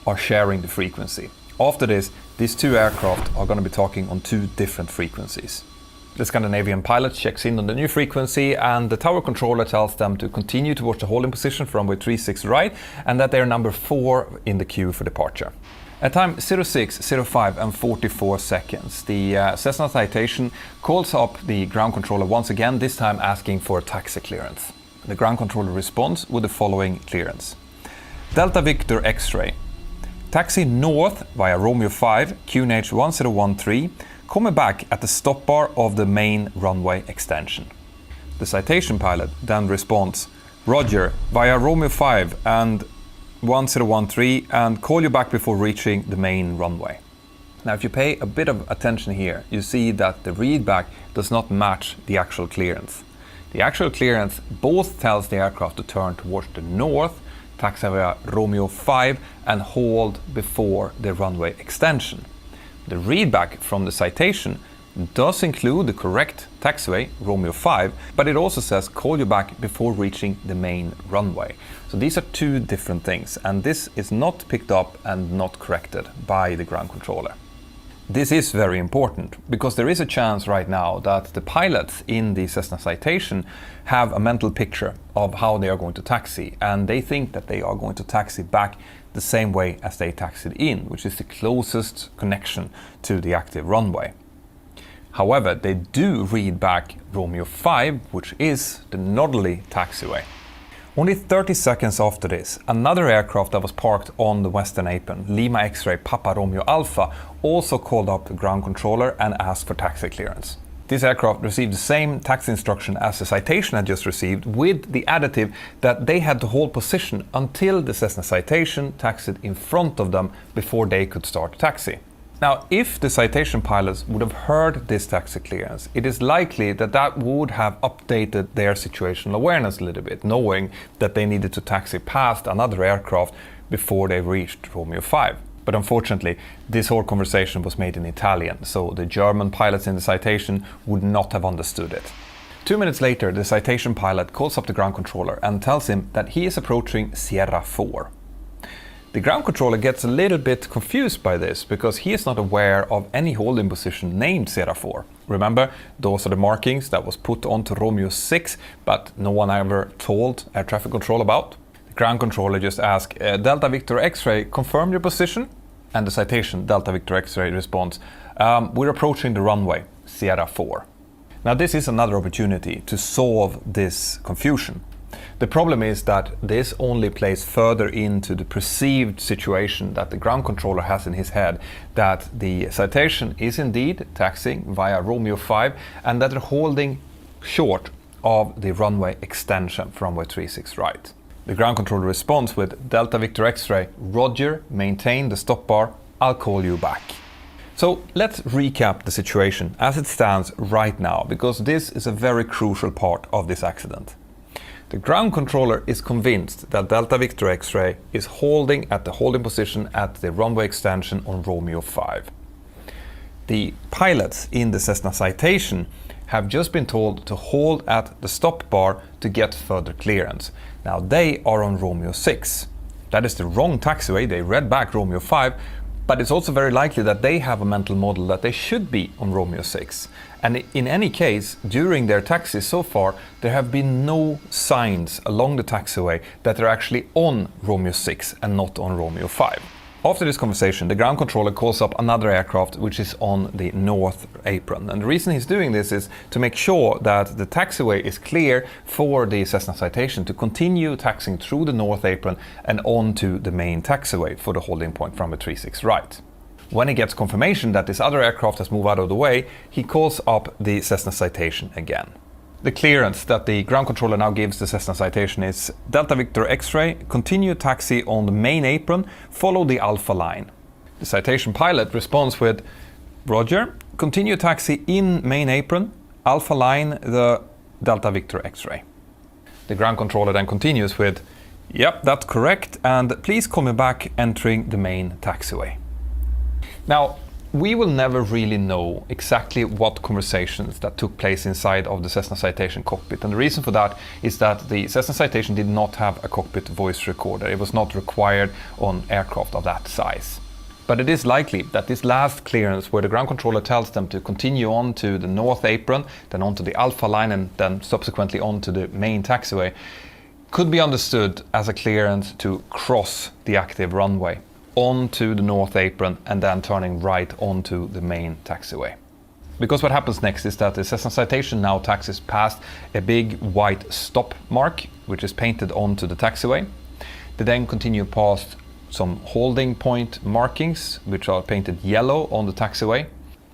are sharing the frequency. After this, these two aircraft are going to be talking on two different frequencies. The Scandinavian pilot checks in on the new frequency and the tower controller tells them to continue towards the holding position for runway 36 right and that they are number 4 in the queue for departure. At time 06:05 and 44 seconds, the Cessna Citation calls up the ground controller once again, this time asking for taxi clearance. The ground controller responds with the following clearance. Delta Victor X-ray. Taxi north via Romeo 5, QNH 1013, coming back at the stop bar of the main runway extension. The Citation pilot then responds, Roger, via Romeo 5 and 1013 and call you back before reaching the main runway. Now if you pay a bit of attention here, you see that the readback does not match the actual clearance. The actual clearance both tells the aircraft to turn towards the north, taxi via Romeo 5 and hold before the runway extension. The readback from the Citation does include the correct taxiway, Romeo 5, but it also says call you back before reaching the main runway. So these are two different things, and this is not picked up and not corrected by the ground controller. This is very important because there is a chance right now that the pilots in the Cessna Citation have a mental picture of how they are going to taxi, and they think that they are going to taxi back the same way as they taxied in, which is the closest connection to the active runway. However, they do read back Romeo 5, which is the northerly taxiway. Only 30 seconds after this, another aircraft that was parked on the western apron, Lima X-ray Papa Romeo Alpha, also called up the ground controller and asked for taxi clearance. This aircraft received the same taxi instruction as the Citation had just received, with the additive that they had to hold position until the Cessna Citation taxied in front of them before they could start taxi. Now, if the Citation pilots would have heard this taxi clearance, it is likely that that would have updated their situational awareness a little bit, knowing that they needed to taxi past another aircraft before they reached Romeo 5. But unfortunately, this whole conversation was made in Italian, so the German pilots in the Citation would not have understood it. 2 minutes later, the Citation pilot calls up the ground controller and tells him that he is approaching Sierra 4. The ground controller gets a little bit confused by this because he is not aware of any holding position named Sierra 4. Remember, those are the markings that was put onto Romeo 6, but no one ever told air traffic control about. The ground controller just asks, Delta Victor X-ray, confirm your position? And the Citation Delta Victor X-ray responds, we're approaching the runway, Sierra 4. Now this is another opportunity to solve this confusion. The problem is that this only plays further into the perceived situation that the ground controller has in his head, that the Citation is indeed taxiing via Romeo 5 and that they're holding short of the runway extension for runway 36 right. The ground controller responds with Delta Victor X-ray, Roger, maintain the stop bar, I'll call you back. So let's recap the situation as it stands right now, because this is a very crucial part of this accident. The ground controller is convinced that Delta Victor X-ray is holding at the holding position at the runway extension on Romeo 5. The pilots in the Cessna citation have just been told to hold at the stop bar to get further clearance. Now they are on Romeo 6. That is the wrong taxiway, they read back Romeo 5, but it's also very likely that they have a mental model that they should be on Romeo 6. And in any case, during their taxis so far, there have been no signs along the taxiway that they're actually on Romeo 6 and not on Romeo 5. After this conversation, the ground controller calls up another aircraft which is on the north apron. And the reason he's doing this is to make sure that the taxiway is clear for the Cessna citation to continue taxiing through the north apron and onto the main taxiway for the holding point from the 36 right. When he gets confirmation that this other aircraft has moved out of the way, he calls up the Cessna citation again. The clearance that the ground controller now gives the Cessna citation is Delta Victor X-ray, continue taxi on the main apron, follow the Alpha line. The citation pilot responds with Roger, continue taxi in main apron, Alpha line the Delta Victor X-ray. The ground controller then continues with yep, that's correct, and please call me back entering the main taxiway. Now, we will never really know exactly what conversations that took place inside of the Cessna citation cockpit, and the reason for that is that the Cessna citation did not have a cockpit voice recorder. It was not required on aircraft of that size. But it is likely that this last clearance, where the ground controller tells them to continue on to the north apron, then onto the Alpha line, and then subsequently onto the main taxiway, could be understood as a clearance to cross the active runway onto the north apron and then turning right onto the main taxiway. Because what happens next is that the Cessna citation now taxis past a big white stop mark, which is painted onto the taxiway. They then continue past some holding point markings, which are painted yellow on the taxiway,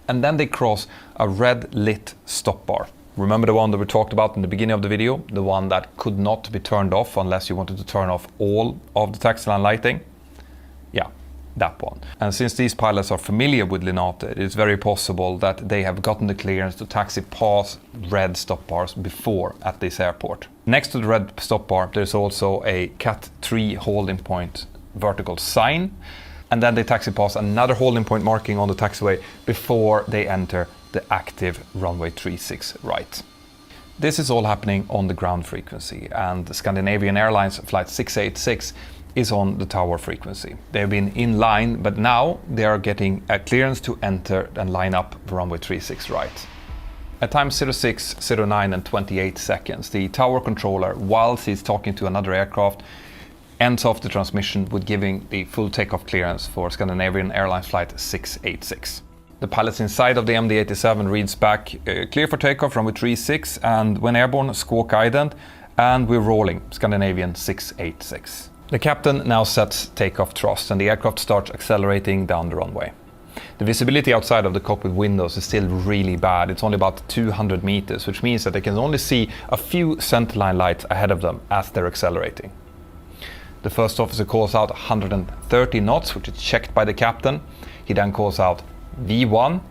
and then they cross a red lit stop bar. Remember the one that we talked about in the beginning of the video, the one that could not be turned off unless you wanted to turn off all of the taxi line lighting? Yeah, that one. And since these pilots are familiar with Linate, it's very possible that they have gotten the clearance to taxi past red stop bars before at this airport. Next to the red stop bar, there's also a Cat 3 holding point vertical sign, and then they taxi past another holding point marking on the taxiway before they enter the active runway 36 right. This is all happening on the ground frequency, and the Scandinavian Airlines flight 686 is on the tower frequency. They've been in line, but now they are getting a clearance to enter and line up runway 36 right. At time 06, 09 and 28 seconds, the tower controller, whilst he's talking to another aircraft, ends off the transmission with giving the full takeoff clearance for Scandinavian Airlines flight 686. The pilots inside of the MD-87 reads back, clear for takeoff runway 36, and when airborne, squawk ident, and we're rolling, Scandinavian 686. The captain now sets takeoff thrust and the aircraft starts accelerating down the runway. The visibility outside of the cockpit windows is still really bad. It's only about 200 meters, which means that they can only see a few centerline lights ahead of them as they're accelerating. The first officer calls out 130 knots, which is checked by the captain. He then calls out V1,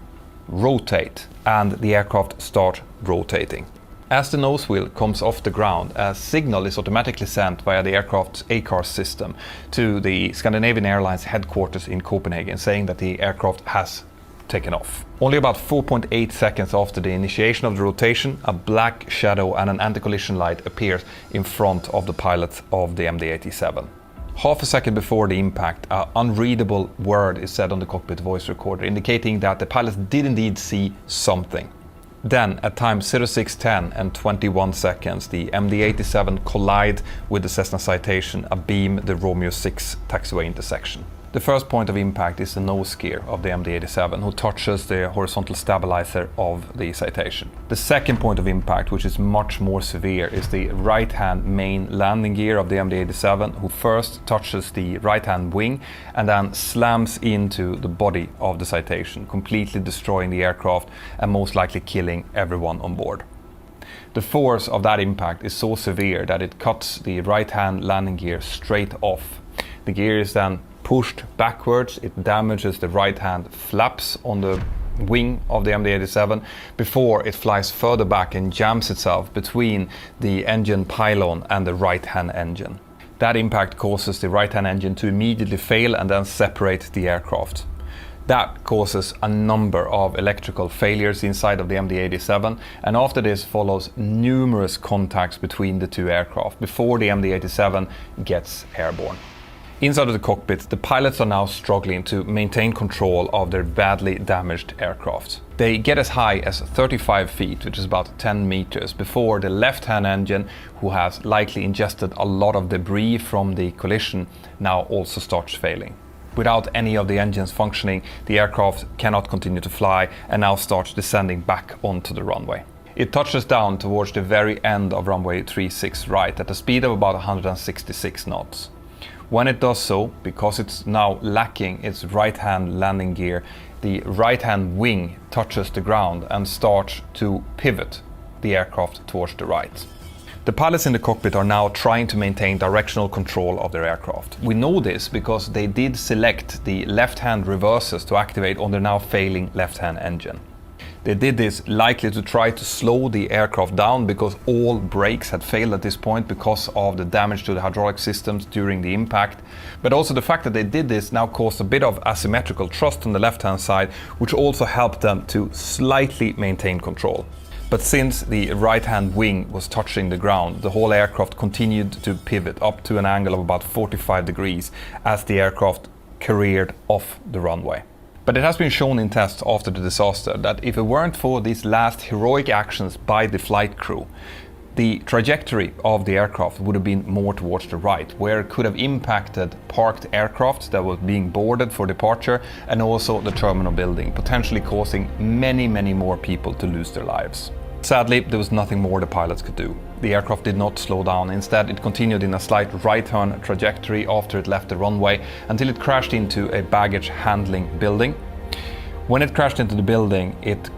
rotate, and the aircraft starts rotating. As the nose wheel comes off the ground, a signal is automatically sent via the aircraft's ACARS system to the Scandinavian Airlines headquarters in Copenhagen, saying that the aircraft has taken off. Only about 4.8 seconds after the initiation of the rotation, a black shadow and an anti-collision light appears in front of the pilot of the MD-87. Half a second before the impact, an unreadable word is said on the cockpit voice recorder, indicating that the pilots did indeed see something. Then, at time 06:10 and 21 seconds, the MD-87 collide with the Cessna citation abeam the Romeo 6 taxiway intersection. The first point of impact is the nose gear of the MD-87, who touches the horizontal stabilizer of the citation. The second point of impact, which is much more severe, is the right-hand main landing gear of the MD-87, who first touches the right-hand wing and then slams into the body of the citation, completely destroying the aircraft and most likely killing everyone on board. The force of that impact is so severe that it cuts the right-hand landing gear straight off. The gear is then pushed backwards, it damages the right-hand flaps on the wing of the MD-87 before it flies further back and jams itself between the engine pylon and the right-hand engine. That impact causes the right-hand engine to immediately fail and then separate the aircraft. That causes a number of electrical failures inside of the MD-87, and after this follows numerous contacts between the two aircraft before the MD-87 gets airborne. Inside of the cockpit, the pilots are now struggling to maintain control of their badly damaged aircraft. They get as high as 35 feet, which is about 10 meters, before the left-hand engine, who has likely ingested a lot of debris from the collision, now also starts failing. Without any of the engines functioning, the aircraft cannot continue to fly and now starts descending back onto the runway. It touches down towards the very end of runway 36 right at a speed of about 166 knots. When it does so, because it's now lacking its right-hand landing gear, the right-hand wing touches the ground and starts to pivot the aircraft towards the right. The pilots in the cockpit are now trying to maintain directional control of their aircraft. We know this because they did select the left-hand reversers to activate on their now failing left-hand engine. They did this likely to try to slow the aircraft down because all brakes had failed at this point because of the damage to the hydraulic systems during the impact. But also the fact that they did this now caused a bit of asymmetrical thrust on the left-hand side, which also helped them to slightly maintain control. But since the right-hand wing was touching the ground, the whole aircraft continued to pivot up to an angle of about 45 degrees as the aircraft careered off the runway. But it has been shown in tests after the disaster that if it weren't for these last heroic actions by the flight crew, the trajectory of the aircraft would have been more towards the right, where it could have impacted parked aircraft that were being boarded for departure and also the terminal building, potentially causing many more people to lose their lives. Sadly, there was nothing more the pilots could do. The aircraft did not slow down. Instead, it continued in a slight right-turn trajectory after it left the runway until it crashed into a baggage handling building. When it crashed into the building, it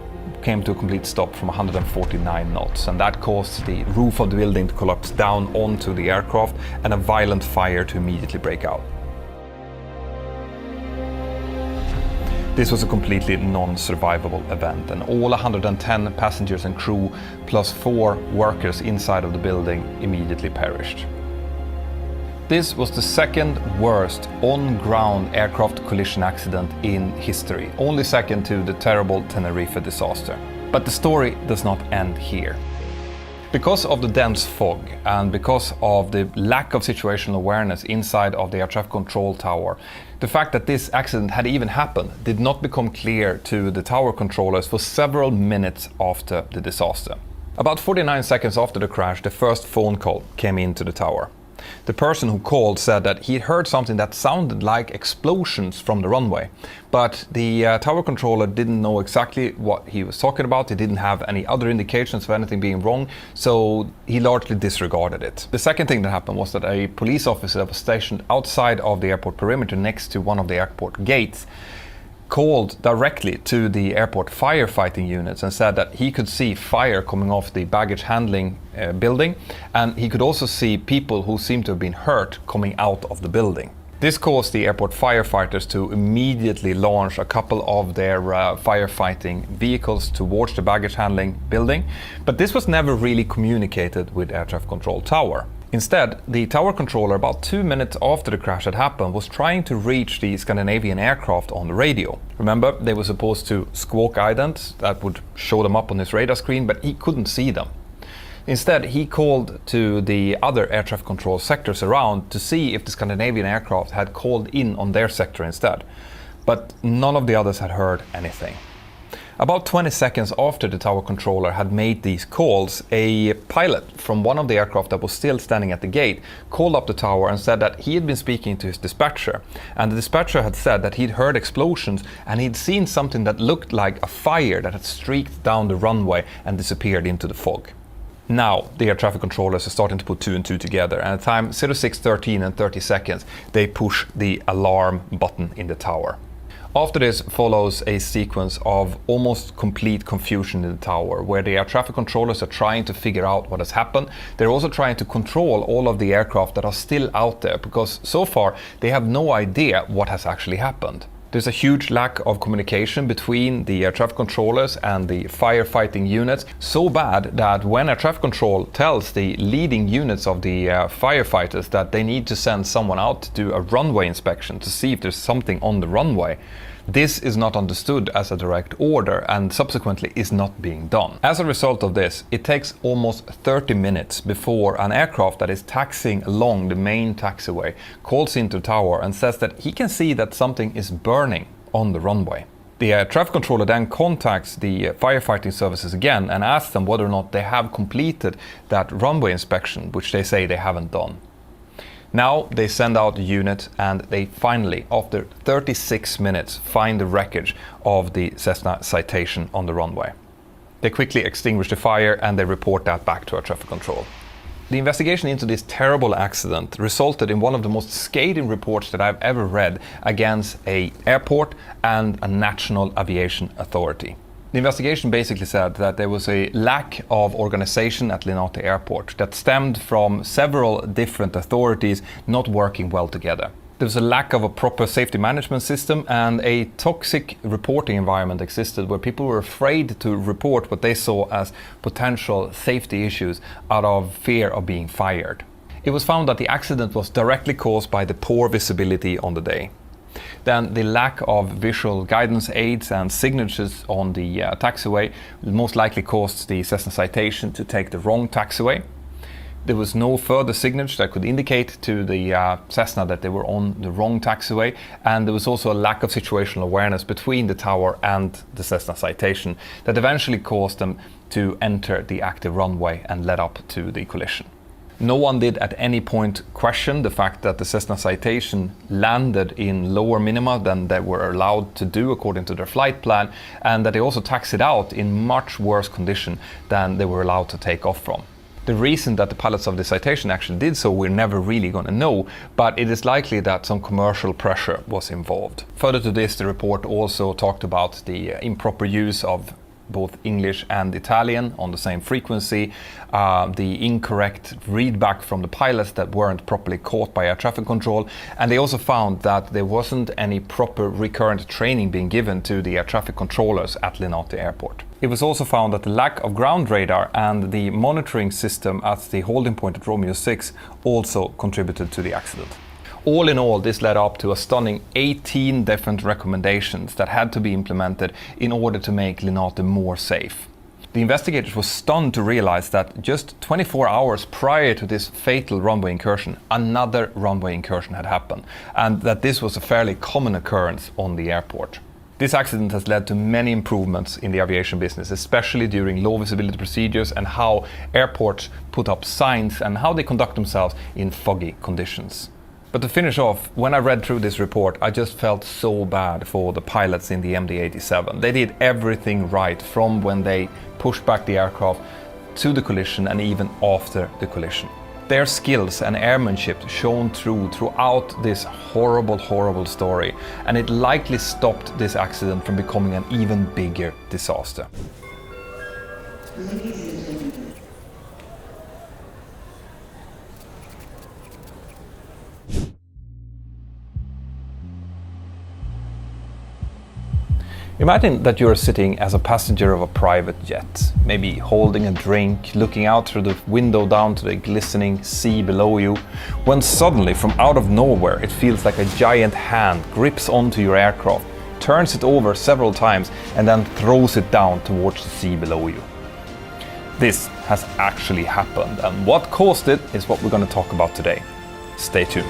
came to a complete stop from 149 knots, and that caused the roof of the building to collapse down onto the aircraft and a violent fire to immediately break out. This was a completely non-survivable event, and all 110 passengers and crew plus 4 workers inside of the building immediately perished. This was the second worst on-ground aircraft collision accident in history, only second to the terrible Tenerife disaster. But the story does not end here. Because of the dense fog and because of the lack of situational awareness inside of the air traffic control tower, the fact that this accident had even happened did not become clear to the tower controllers for several minutes after the disaster. About 49 seconds after the crash, the first phone call came into the tower. The person who called said that he heard something that sounded like explosions from the runway, but the tower controller didn't know exactly what he was talking about. He didn't have any other indications of anything being wrong, so he largely disregarded it. The second thing that happened was that a police officer that was stationed outside of the airport perimeter next to one of the airport gates called directly to the airport firefighting units and said that he could see fire coming off the baggage handling building, and he could also see people who seemed to have been hurt coming out of the building. This caused the airport firefighters to immediately launch a couple of their firefighting vehicles towards the baggage handling building, but this was never really communicated with air traffic control tower. Instead, the tower controller, about 2 minutes after the crash had happened, was trying to reach the Scandinavian aircraft on the radio. Remember, they were supposed to squawk ident, that would show them up on his radar screen, but he couldn't see them. Instead, he called to the other air traffic control sectors around to see if the Scandinavian aircraft had called in on their sector instead. But none of the others had heard anything. About 20 seconds after the tower controller had made these calls, a pilot from one of the aircraft that was still standing at the gate called up the tower and said that he had been speaking to his dispatcher, and the dispatcher had said that he'd heard explosions and he'd seen something that looked like a fire that had streaked down the runway and disappeared into the fog. Now, the air traffic controllers are starting to put 2 and 2 together, and at time 06:13 and 30 seconds, they push the alarm button in the tower. After this follows a sequence of almost complete confusion in the tower, where the air traffic controllers are trying to figure out what has happened. They're also trying to control all of the aircraft that are still out there, because so far they have no idea what has actually happened. There's a huge lack of communication between the air traffic controllers and the firefighting units, so bad that when air traffic control tells the leading units of the firefighters that they need to send someone out to do a runway inspection to see if there's something on the runway, this is not understood as a direct order and subsequently is not being done. As a result of this, it takes almost 30 minutes before an aircraft that is taxiing along the main taxiway calls into the tower and says that he can see that something is burning on the runway. The air traffic controller then contacts the firefighting services again and asks them whether or not they have completed that runway inspection, which they say they haven't done. Now they send out the unit and they finally, after 36 minutes, find the wreckage of the Cessna Citation on the runway. They quickly extinguish the fire and they report that back to air traffic control. The investigation into this terrible accident resulted in one of the most scathing reports that I've ever read against an airport and a national aviation authority. The investigation basically said that there was a lack of organization at Linate Airport that stemmed from several different authorities not working well together. There was a lack of a proper safety management system, and a toxic reporting environment existed where people were afraid to report what they saw as potential safety issues out of fear of being fired. It was found that the accident was directly caused by the poor visibility on the day. Then the lack of visual guidance aids and signatures on the taxiway most likely caused the Cessna Citation to take the wrong taxiway. There was no further signature that could indicate to the Cessna that they were on the wrong taxiway, and there was also a lack of situational awareness between the tower and the Cessna Citation that eventually caused them to enter the active runway and led up to the collision. No one did at any point question the fact that the Cessna Citation landed in lower minima than they were allowed to do according to their flight plan, and that they also taxied out in much worse condition than they were allowed to take off from. The reason that the pilots of the Citation actually did so, we're never really going to know, but it is likely that some commercial pressure was involved. Further to this, the report also talked about the improper use of both English and Italian on the same frequency, the incorrect readback from the pilots that weren't properly caught by air traffic control, and they also found that there wasn't any proper recurrent training being given to the air traffic controllers at Linate Airport. It was also found that the lack of ground radar and the monitoring system at the holding point at Romeo 6 also contributed to the accident. All in all, this led up to a stunning 18 different recommendations that had to be implemented in order to make Linate more safe. The investigators were stunned to realize that just 24 hours prior to this fatal runway incursion, another runway incursion had happened, and that this was a fairly common occurrence on the airport. This accident has led to many improvements in the aviation business, especially during low visibility procedures and how airports put up signs and how they conduct themselves in foggy conditions. But to finish off, when I read through this report, I just felt so bad for the pilots in the MD-87. They did everything right from when they pushed back the aircraft to the collision and even after the collision. Their skills and airmanship shone throughout this horrible story, and it likely stopped this accident from becoming an even bigger disaster. Imagine that you're sitting as a passenger of a private jet, maybe holding a drink, looking out through the window down to the glistening sea below you, when suddenly from out of nowhere it feels like a giant hand grips onto your aircraft, turns it over several times and then throws it down towards the sea below you. This has actually happened, and what caused it is what we're going to talk about today. Stay tuned.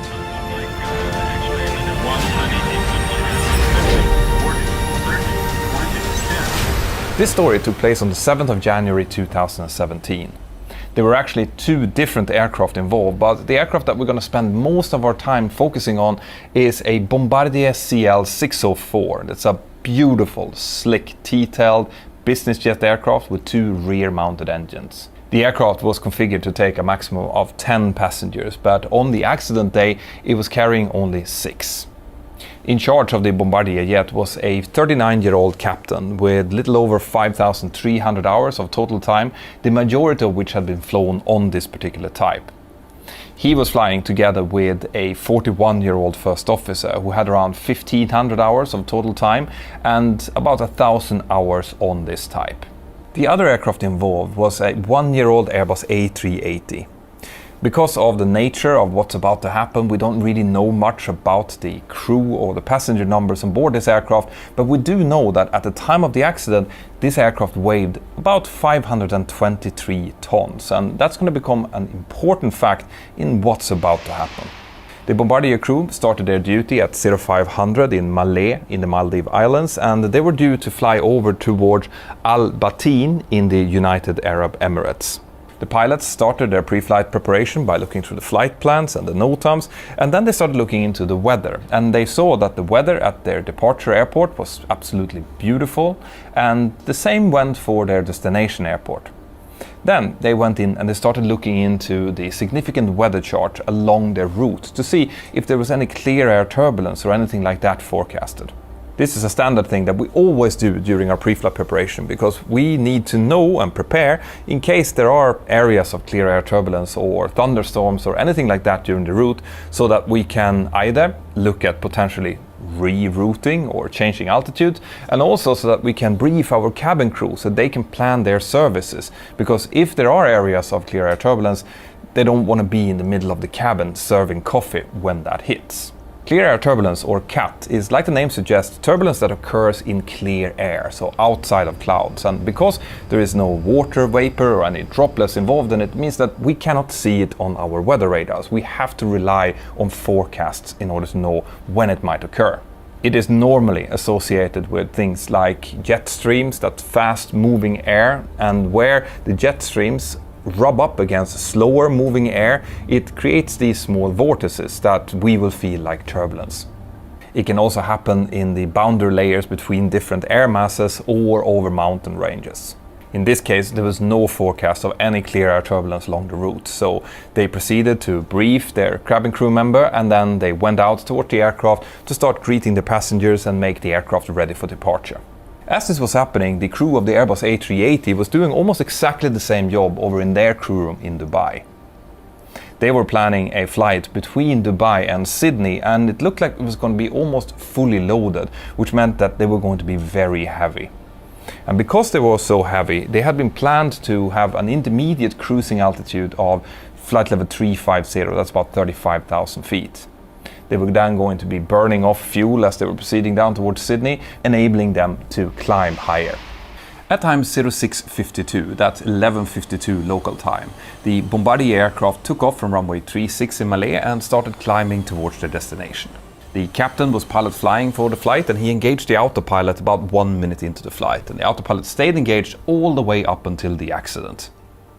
This story took place on the 7th of January 2017. There were actually two different aircraft involved, but the aircraft that we're going to spend most of our time focusing on is a Bombardier CL-604. That's a beautiful, slick, T-tailed business jet aircraft with two rear-mounted engines. The aircraft was configured to take a maximum of 10 passengers, but on the accident day it was carrying only 6. In charge of the Bombardier jet was a 39-year-old captain with little over 5,300 hours of total time, the majority of which had been flown on this particular type. He was flying together with a 41-year-old first officer who had around 1,500 hours of total time and about 1,000 hours on this type. The other aircraft involved was a 1-year-old Airbus A380. Because of the nature of what's about to happen, we don't really know much about the crew or the passenger numbers on board this aircraft, but we do know that at the time of the accident, this aircraft weighed about 523 tons, and that's going to become an important fact in what's about to happen. The Bombardier crew started their duty at 0500 in Malé in the Maldives Islands, and they were due to fly over towards Al Bateen in the United Arab Emirates. The pilots started their pre-flight preparation by looking through the flight plans and the NOTAMs, and then they started looking into the weather. And they saw that the weather at their departure airport was absolutely beautiful, and the same went for their destination airport. Then they went in and they started looking into the significant weather chart along their route to see if there was any clear air turbulence or anything like that forecasted. This is a standard thing that we always do during our pre-flight preparation, because we need to know and prepare in case there are areas of clear air turbulence or thunderstorms or anything like that during the route, so that we can either look at potentially rerouting or changing altitude, and also so that we can brief our cabin crew so they can plan their services, because if there are areas of clear air turbulence, they don't want to be in the middle of the cabin serving coffee when that hits. Clear air turbulence, or CAT, is, like the name suggests, turbulence that occurs in clear air, so outside of clouds. And because there is no water vapor or any droplets involved in it, means that we cannot see it on our weather radars. We have to rely on forecasts in order to know when it might occur. It is normally associated with things like jet streams, that's fast moving air, and where the jet streams rub up against slower moving air, it creates these small vortices that we will feel like turbulence. It can also happen in the boundary layers between different air masses or over mountain ranges. In this case, there was no forecast of any clear air turbulence along the route, so they proceeded to brief their cabin crew member, and then they went out toward the aircraft to start greeting the passengers and make the aircraft ready for departure. As this was happening, the crew of the Airbus A380 was doing almost exactly the same job over in their crew room in Dubai. They were planning a flight between Dubai and Sydney, and it looked like it was going to be almost fully loaded, which meant that they were going to be very heavy. And because they were so heavy, they had been planned to have an intermediate cruising altitude of flight level 350, that's about 35,000 feet. They were then going to be burning off fuel as they were proceeding down towards Sydney, enabling them to climb higher. At time 0652, that's 11:52 local time, the Bombardier aircraft took off from runway 36 in Malé and started climbing towards their destination. The captain was pilot flying for the flight, and he engaged the autopilot about 1 minute into the flight, and the autopilot stayed engaged all the way up until the accident.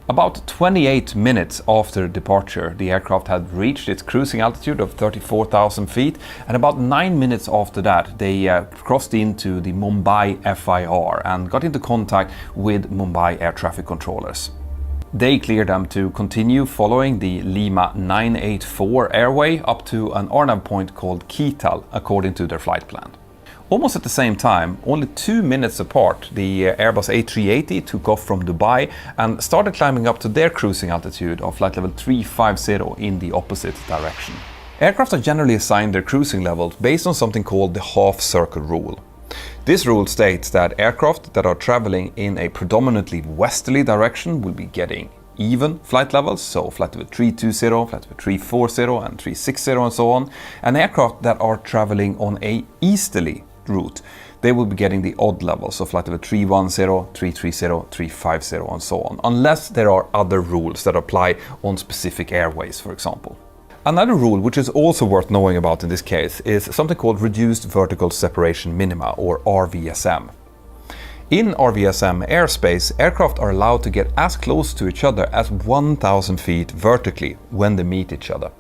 About 28 minutes after departure, the aircraft had reached its cruising altitude of 34,000 feet, and about 9 minutes after that, they crossed into the Mumbai FIR and got into contact with Mumbai air traffic controllers. They cleared them to continue following the Lima 984 airway up to an RNAV point called Keetal, according to their flight plan. Almost at the same time, only 2 minutes apart, the Airbus A380 took off from Dubai and started climbing up to their cruising altitude of flight level 350 in the opposite direction. Aircraft are generally assigned their cruising levels based on something called the half-circle rule. This rule states that aircraft that are traveling in a predominantly westerly direction will be getting even flight levels, so flight level 320, flight level 340 and 360 and so on, and aircraft that are traveling on a easterly route, they will be getting the odd levels, so flight level 310, 330, 350 and so on, unless there are other rules that apply on specific airways, for example. Another rule which is also worth knowing about in this case is something called reduced vertical separation minima, or RVSM. In RVSM airspace, aircraft are allowed to get as close to each other as 1,000 feet vertically when they meet each other.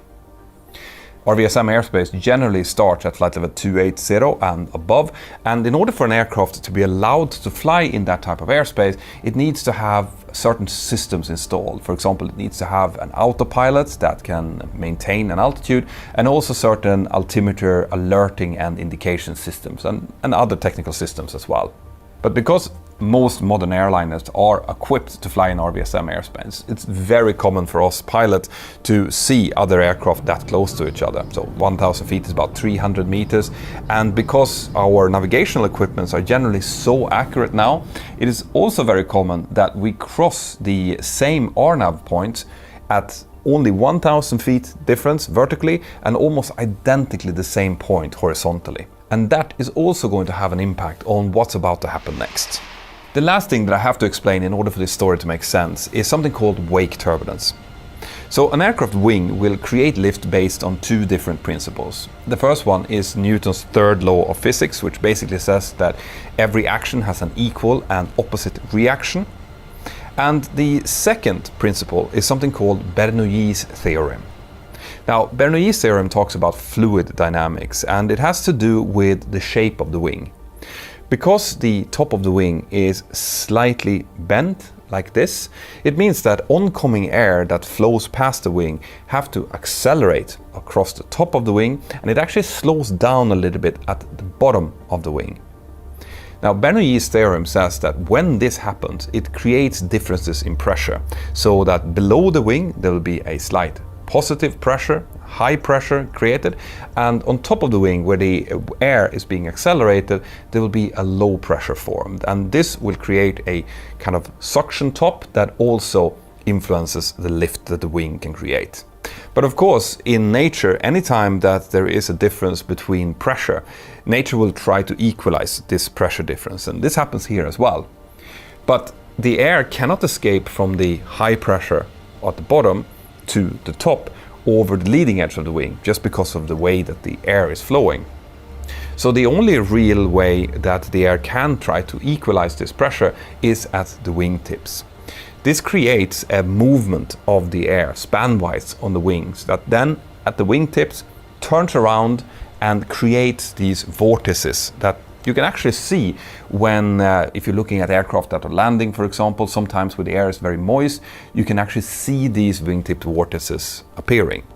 RVSM airspace generally starts at flight level 280 and above, and in order for an aircraft to be allowed to fly in that type of airspace, it needs to have certain systems installed. For example, it needs to have an autopilot that can maintain an altitude, and also certain altimeter alerting and indication systems, and other technical systems as well. But because most modern airliners are equipped to fly in RVSM airspace, it's very common for us pilots to see other aircraft that close to each other. So 1,000 feet is about 300 meters. And because our navigational equipments are generally so accurate now, it is also very common that we cross the same RNAV point at only 1,000 feet difference vertically and almost identically the same point horizontally. And that is also going to have an impact on what's about to happen next. The last thing that I have to explain in order for this story to make sense is something called wake turbulence. So an aircraft wing will create lift based on two different principles. The first one is Newton's third law of physics, which basically says that every action has an equal and opposite reaction. And the second principle is something called Bernoulli's theorem. Now, Bernoulli's theorem talks about fluid dynamics, and it has to do with the shape of the wing. Because the top of the wing is slightly bent like this, it means that oncoming air that flows past the wing have to accelerate across the top of the wing, and it actually slows down a little bit at the bottom of the wing. Now, Bernoulli's theorem says that when this happens, it creates differences in pressure, so that below the wing there will be a slight positive pressure, high pressure created, and on top of the wing where the air is being accelerated, there will be a low pressure formed, and this will create a kind of suction top that also influences the lift that the wing can create. But of course, in nature, anytime that there is a difference between pressure, nature will try to equalize this pressure difference, and this happens here as well. But the air cannot escape from the high pressure at the bottom to the top over the leading edge of the wing, just because of the way that the air is flowing. So the only real way that the air can try to equalize this pressure is at the wingtips. This creates a movement of the air span-wise on the wings that then at the wingtips turns around and creates these vortices that you can actually see when, if you're looking at aircraft that are landing, for example, sometimes when the air is very moist, you can actually see these wingtip vortices appearing.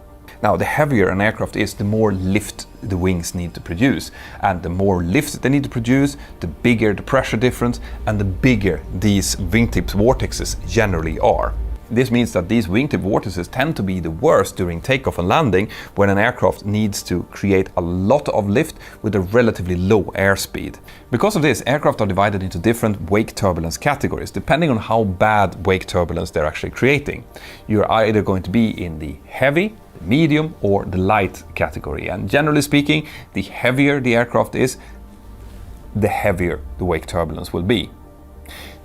Now, the heavier an aircraft is, the more lift the wings need to produce. And the more lift they need to produce, the bigger the pressure difference and the bigger these wingtip vortices generally are. This means that these wingtip vortices tend to be the worst during takeoff and landing when an aircraft needs to create a lot of lift with a relatively low airspeed. Because of this, aircraft are divided into different wake turbulence categories, depending on how bad wake turbulence they're actually creating. You're either going to be in the heavy, medium, or the light category. And generally speaking, the heavier the aircraft is, the heavier the wake turbulence will be.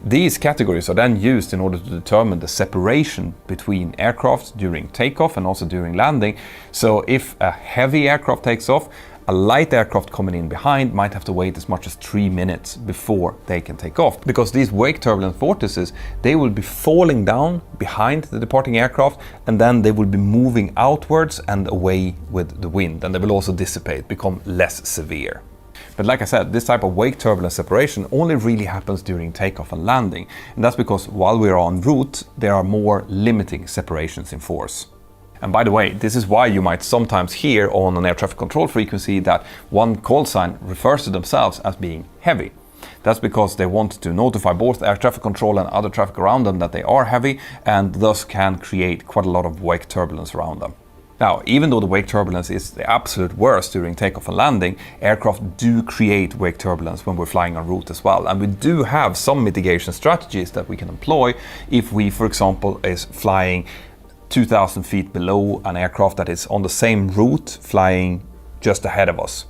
These categories are then used in order to determine the separation between aircraft during takeoff and also during landing. So if a heavy aircraft takes off, a light aircraft coming in behind might have to wait as much as 3 minutes before they can take off. Because these wake turbulence vortices, they will be falling down behind the departing aircraft, and then they will be moving outwards and away with the wind, and they will also dissipate, become less severe. But like I said, this type of wake turbulence separation only really happens during takeoff and landing. And that's because while we're en route, there are more limiting separations in force. And by the way, this is why you might sometimes hear on an air traffic control frequency that one call sign refers to themselves as being heavy. That's because they want to notify both air traffic control and other traffic around them that they are heavy, and thus can create quite a lot of wake turbulence around them. Now, even though the wake turbulence is the absolute worst during takeoff and landing, aircraft do create wake turbulence when we're flying en route as well. And we do have some mitigation strategies that we can employ if we, for example, is flying 2,000 feet below an aircraft that is on the same route flying just ahead of us.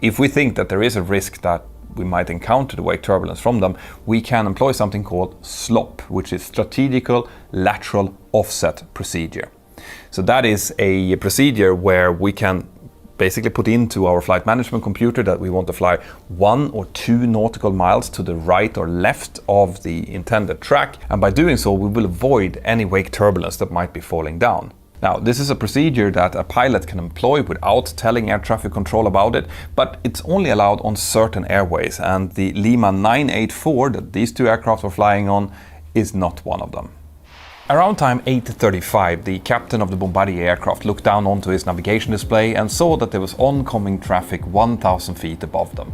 If we think that there is a risk that we might encounter the wake turbulence from them, we can employ something called SLOP, which is Strategical Lateral Offset Procedure. So that is a procedure where we can basically put into our flight management computer that we want to fly 1 or 2 nautical miles to the right or left of the intended track, and by doing so we will avoid any wake turbulence that might be falling down. Now, this is a procedure that a pilot can employ without telling air traffic control about it, but it's only allowed on certain airways, and the Lima 984 that these two aircraft were flying on is not one of them. Around time 8:35, the captain of the Bombardier aircraft looked down onto his navigation display and saw that there was oncoming traffic 1,000 feet above them.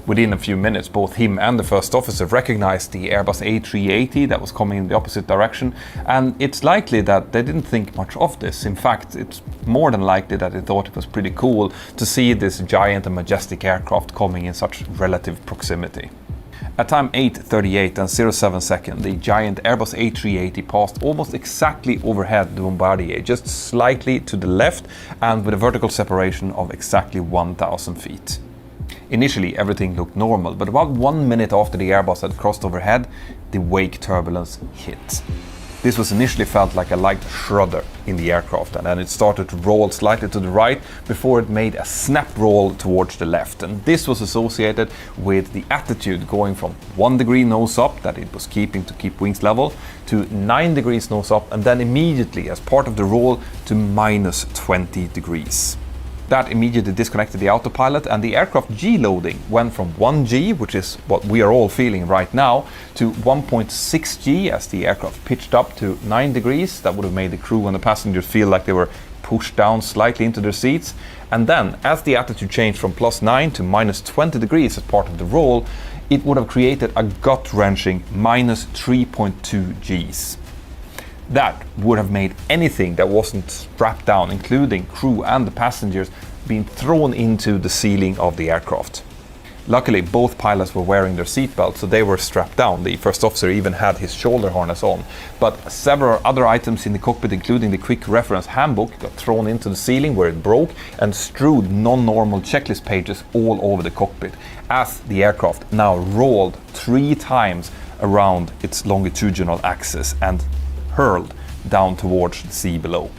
Within a few minutes, both him and the first officer recognized the Airbus A380 that was coming in the opposite direction, and it's likely that they didn't think much of this. In fact, it's more than likely that they thought it was pretty cool to see this giant and majestic aircraft coming in such relative proximity. At time 8:38 and 07 seconds, the giant Airbus A380 passed almost exactly overhead the Bombardier, just slightly to the left and with a vertical separation of exactly 1,000 feet. Initially, everything looked normal, but about 1 minute after the Airbus had crossed overhead, the wake turbulence hit. This was initially felt like a light shudder in the aircraft, and then it started to roll slightly to the right before it made a snap roll towards the left. And this was associated with the attitude going from 1 degree nose up, that it was keeping to keep wings level, to 9 degrees nose up, and then immediately, as part of the roll, to minus 20 degrees. That immediately disconnected the autopilot, and the aircraft G-loading went from 1G, which is what we are all feeling right now, to 1.6G as the aircraft pitched up to 9 degrees. That would have made the crew and the passengers feel like they were pushed down slightly into their seats. And then, as the attitude changed from plus 9 to minus 20 degrees as part of the roll, it would have created a gut-wrenching minus 3.2 Gs. That would have made anything that wasn't strapped down, including crew and the passengers, being thrown into the ceiling of the aircraft. Luckily, both pilots were wearing their seatbelts, so they were strapped down. The first officer even had his shoulder harness on. But several other items in the cockpit, including the quick reference handbook, got thrown into the ceiling where it broke and strewed non-normal checklist pages all over the cockpit, as the aircraft now rolled 3 times around its longitudinal axis and hurled down towards the sea below.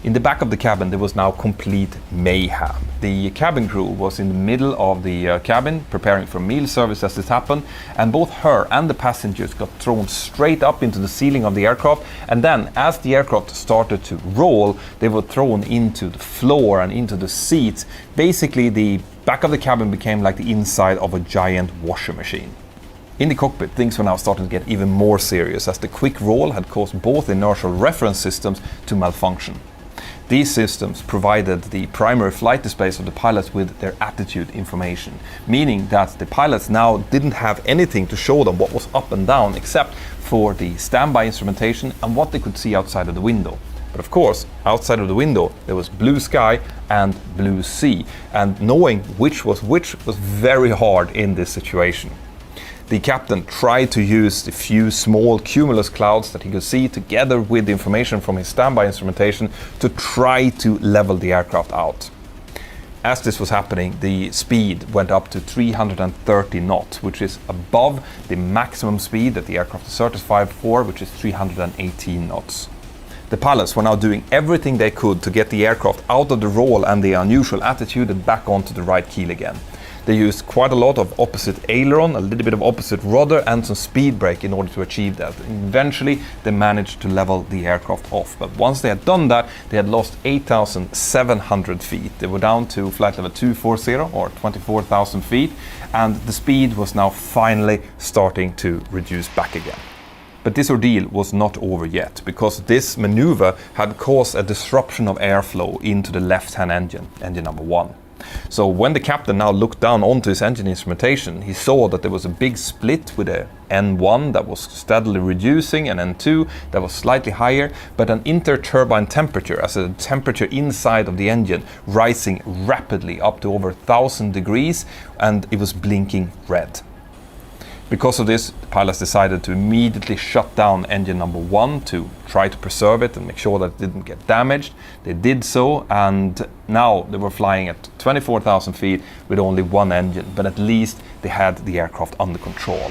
In the back of the cabin, there was now complete mayhem. The cabin crew was in the middle of the cabin preparing for meal service as this happened, and both her and the passengers got thrown straight up into the ceiling of the aircraft, and then as the aircraft started to roll, they were thrown into the floor and into the seats. Basically, the back of the cabin became like the inside of a giant washing machine. In the cockpit, things were now starting to get even more serious, as the quick roll had caused both inertial reference systems to malfunction. These systems provided the primary flight displays of the pilots with their attitude information, meaning that the pilots now didn't have anything to show them what was up and down except for the standby instrumentation and what they could see outside of the window. But of course, outside of the window, there was blue sky and blue sea, and knowing which was very hard in this situation. The captain tried to use the few small cumulus clouds that he could see together with the information from his standby instrumentation to try to level the aircraft out. As this was happening, the speed went up to 330 knots, which is above the maximum speed that the aircraft is certified for, which is 318 knots. The pilots were now doing everything they could to get the aircraft out of the roll and the unusual attitude and back onto the right keel again. They used quite a lot of opposite aileron, a little bit of opposite rudder, and some speed brake in order to achieve that. And eventually, they managed to level the aircraft off. But once they had done that, they had lost 8,700 feet. They were down to flight level 240, or 24,000 feet, and the speed was now finally starting to reduce back again. But this ordeal was not over yet, because this maneuver had caused a disruption of airflow into the left-hand engine, engine number 1. So when the captain now looked down onto his engine instrumentation, he saw that there was a big split with a N1 that was steadily reducing and N2 that was slightly higher, but an inter-turbine temperature, as a temperature inside of the engine, rising rapidly up to over 1,000 degrees, and it was blinking red. Because of this, the pilots decided to immediately shut down engine number 1 to try to preserve it and make sure that it didn't get damaged. They did so, and now they were flying at 24,000 feet with only one engine, but at least they had the aircraft under control.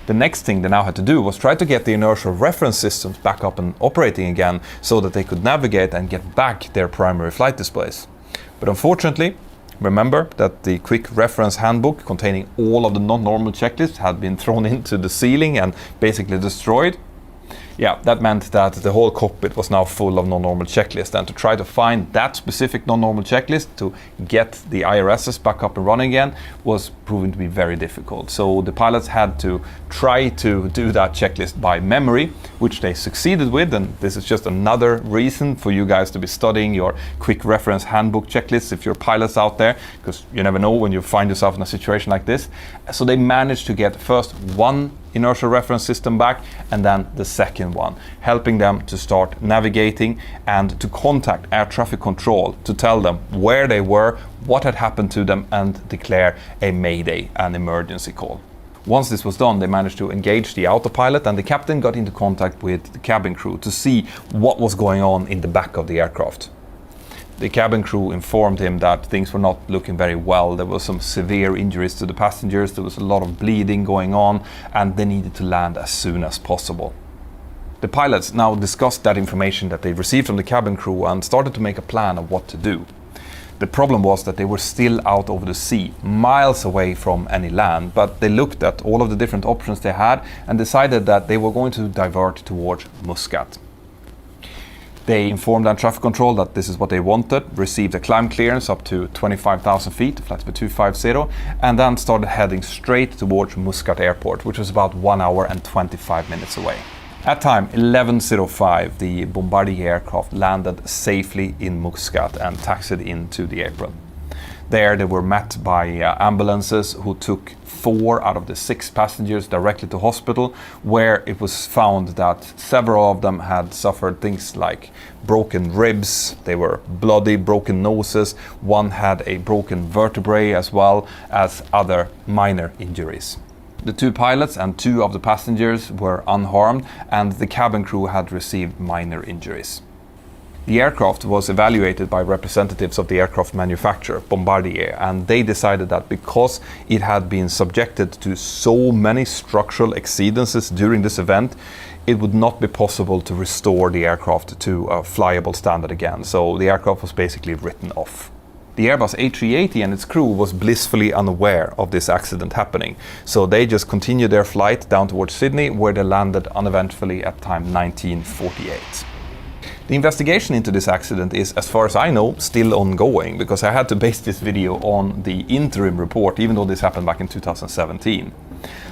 The next thing they now had to do was try to get the inertial reference systems back up and operating again so that they could navigate and get back their primary flight displays. But unfortunately, remember that the quick reference handbook containing all of the non-normal checklists had been thrown into the ceiling and basically destroyed. Yeah, that meant that the whole cockpit was now full of non-normal checklists, and to try to find that specific non-normal checklist to get the IRSs back up and running again was proving to be very difficult. So the pilots had to try to do that checklist by memory, which they succeeded with, and this is just another reason for you guys to be studying your quick reference handbook checklists if you're pilots out there, because you never know when you find yourself in a situation like this. So they managed to get first one inertial reference system back and then the second one, helping them to start navigating and to contact air traffic control to tell them where they were, what had happened to them, and declare a mayday, an emergency call. Once this was done, they managed to engage the autopilot, and the captain got into contact with the cabin crew to see what was going on in the back of the aircraft. The cabin crew informed him that things were not looking very well. There was some severe injuries to the passengers, there was a lot of bleeding going on, and they needed to land as soon as possible. The pilots now discussed that information that they received from the cabin crew and started to make a plan of what to do. The problem was that they were still out over the sea, miles away from any land, but they looked at all of the different options they had and decided that they were going to divert towards Muscat. They informed air traffic control that this is what they wanted, received a climb clearance up to 25,000 feet, flight 250, and then started heading straight towards Muscat Airport, which was about 1 hour and 25 minutes away. At time 11:05, the Bombardier aircraft landed safely in Muscat and taxied into the apron. There they were met by ambulances who took 4 out of the 6 passengers directly to hospital, where it was found that several of them had suffered things like broken ribs, they were bloody, broken noses, one had a broken vertebrae as well as other minor injuries. The 2 pilots and 2 of the passengers were unharmed, and the cabin crew had received minor injuries. The aircraft was evaluated by representatives of the aircraft manufacturer, Bombardier, and they decided that because it had been subjected to so many structural exceedances during this event, it would not be possible to restore the aircraft to a flyable standard again. So the aircraft was basically written off. The Airbus A380 and its crew was blissfully unaware of this accident happening, so they just continued their flight down towards Sydney, where they landed uneventfully at time 19:48. The investigation into this accident is, as far as I know, still ongoing, because I had to base this video on the interim report, even though this happened back in 2017.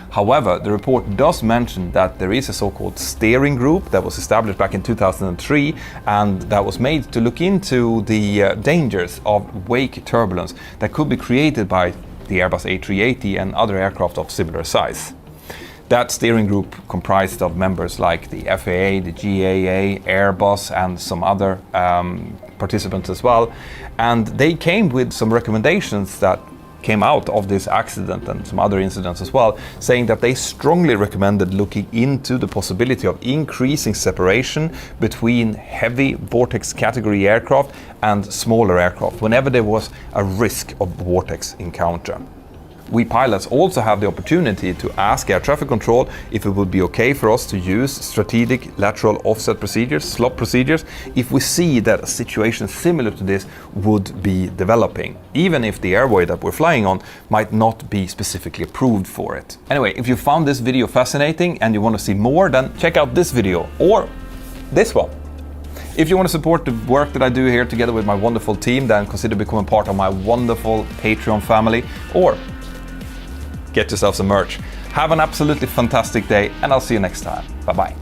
However, the report does mention that there is a so-called steering group that was established back in 2003 and that was made to look into the dangers of wake turbulence that could be created by the Airbus A380 and other aircraft of similar size. That steering group comprised of members like the FAA, the GAA, Airbus, and some other participants as well. And they came with some recommendations that came out of this accident and some other incidents as well, saying that they strongly recommended looking into the possibility of increasing separation between heavy vortex category aircraft and smaller aircraft whenever there was a risk of vortex encounter. We pilots also have the opportunity to ask air traffic control if it would be okay for us to use strategic lateral offset procedures, SLOP procedures, if we see that a situation similar to this would be developing, even if the airway that we're flying on might not be specifically approved for it. Anyway, if you found this video fascinating and you want to see more, then check out this video or this one. If you want to support the work that I do here together with my wonderful team, then consider becoming part of my wonderful Patreon family, or get yourself some merch. Have an absolutely fantastic day, and I'll see you next time. Bye-bye.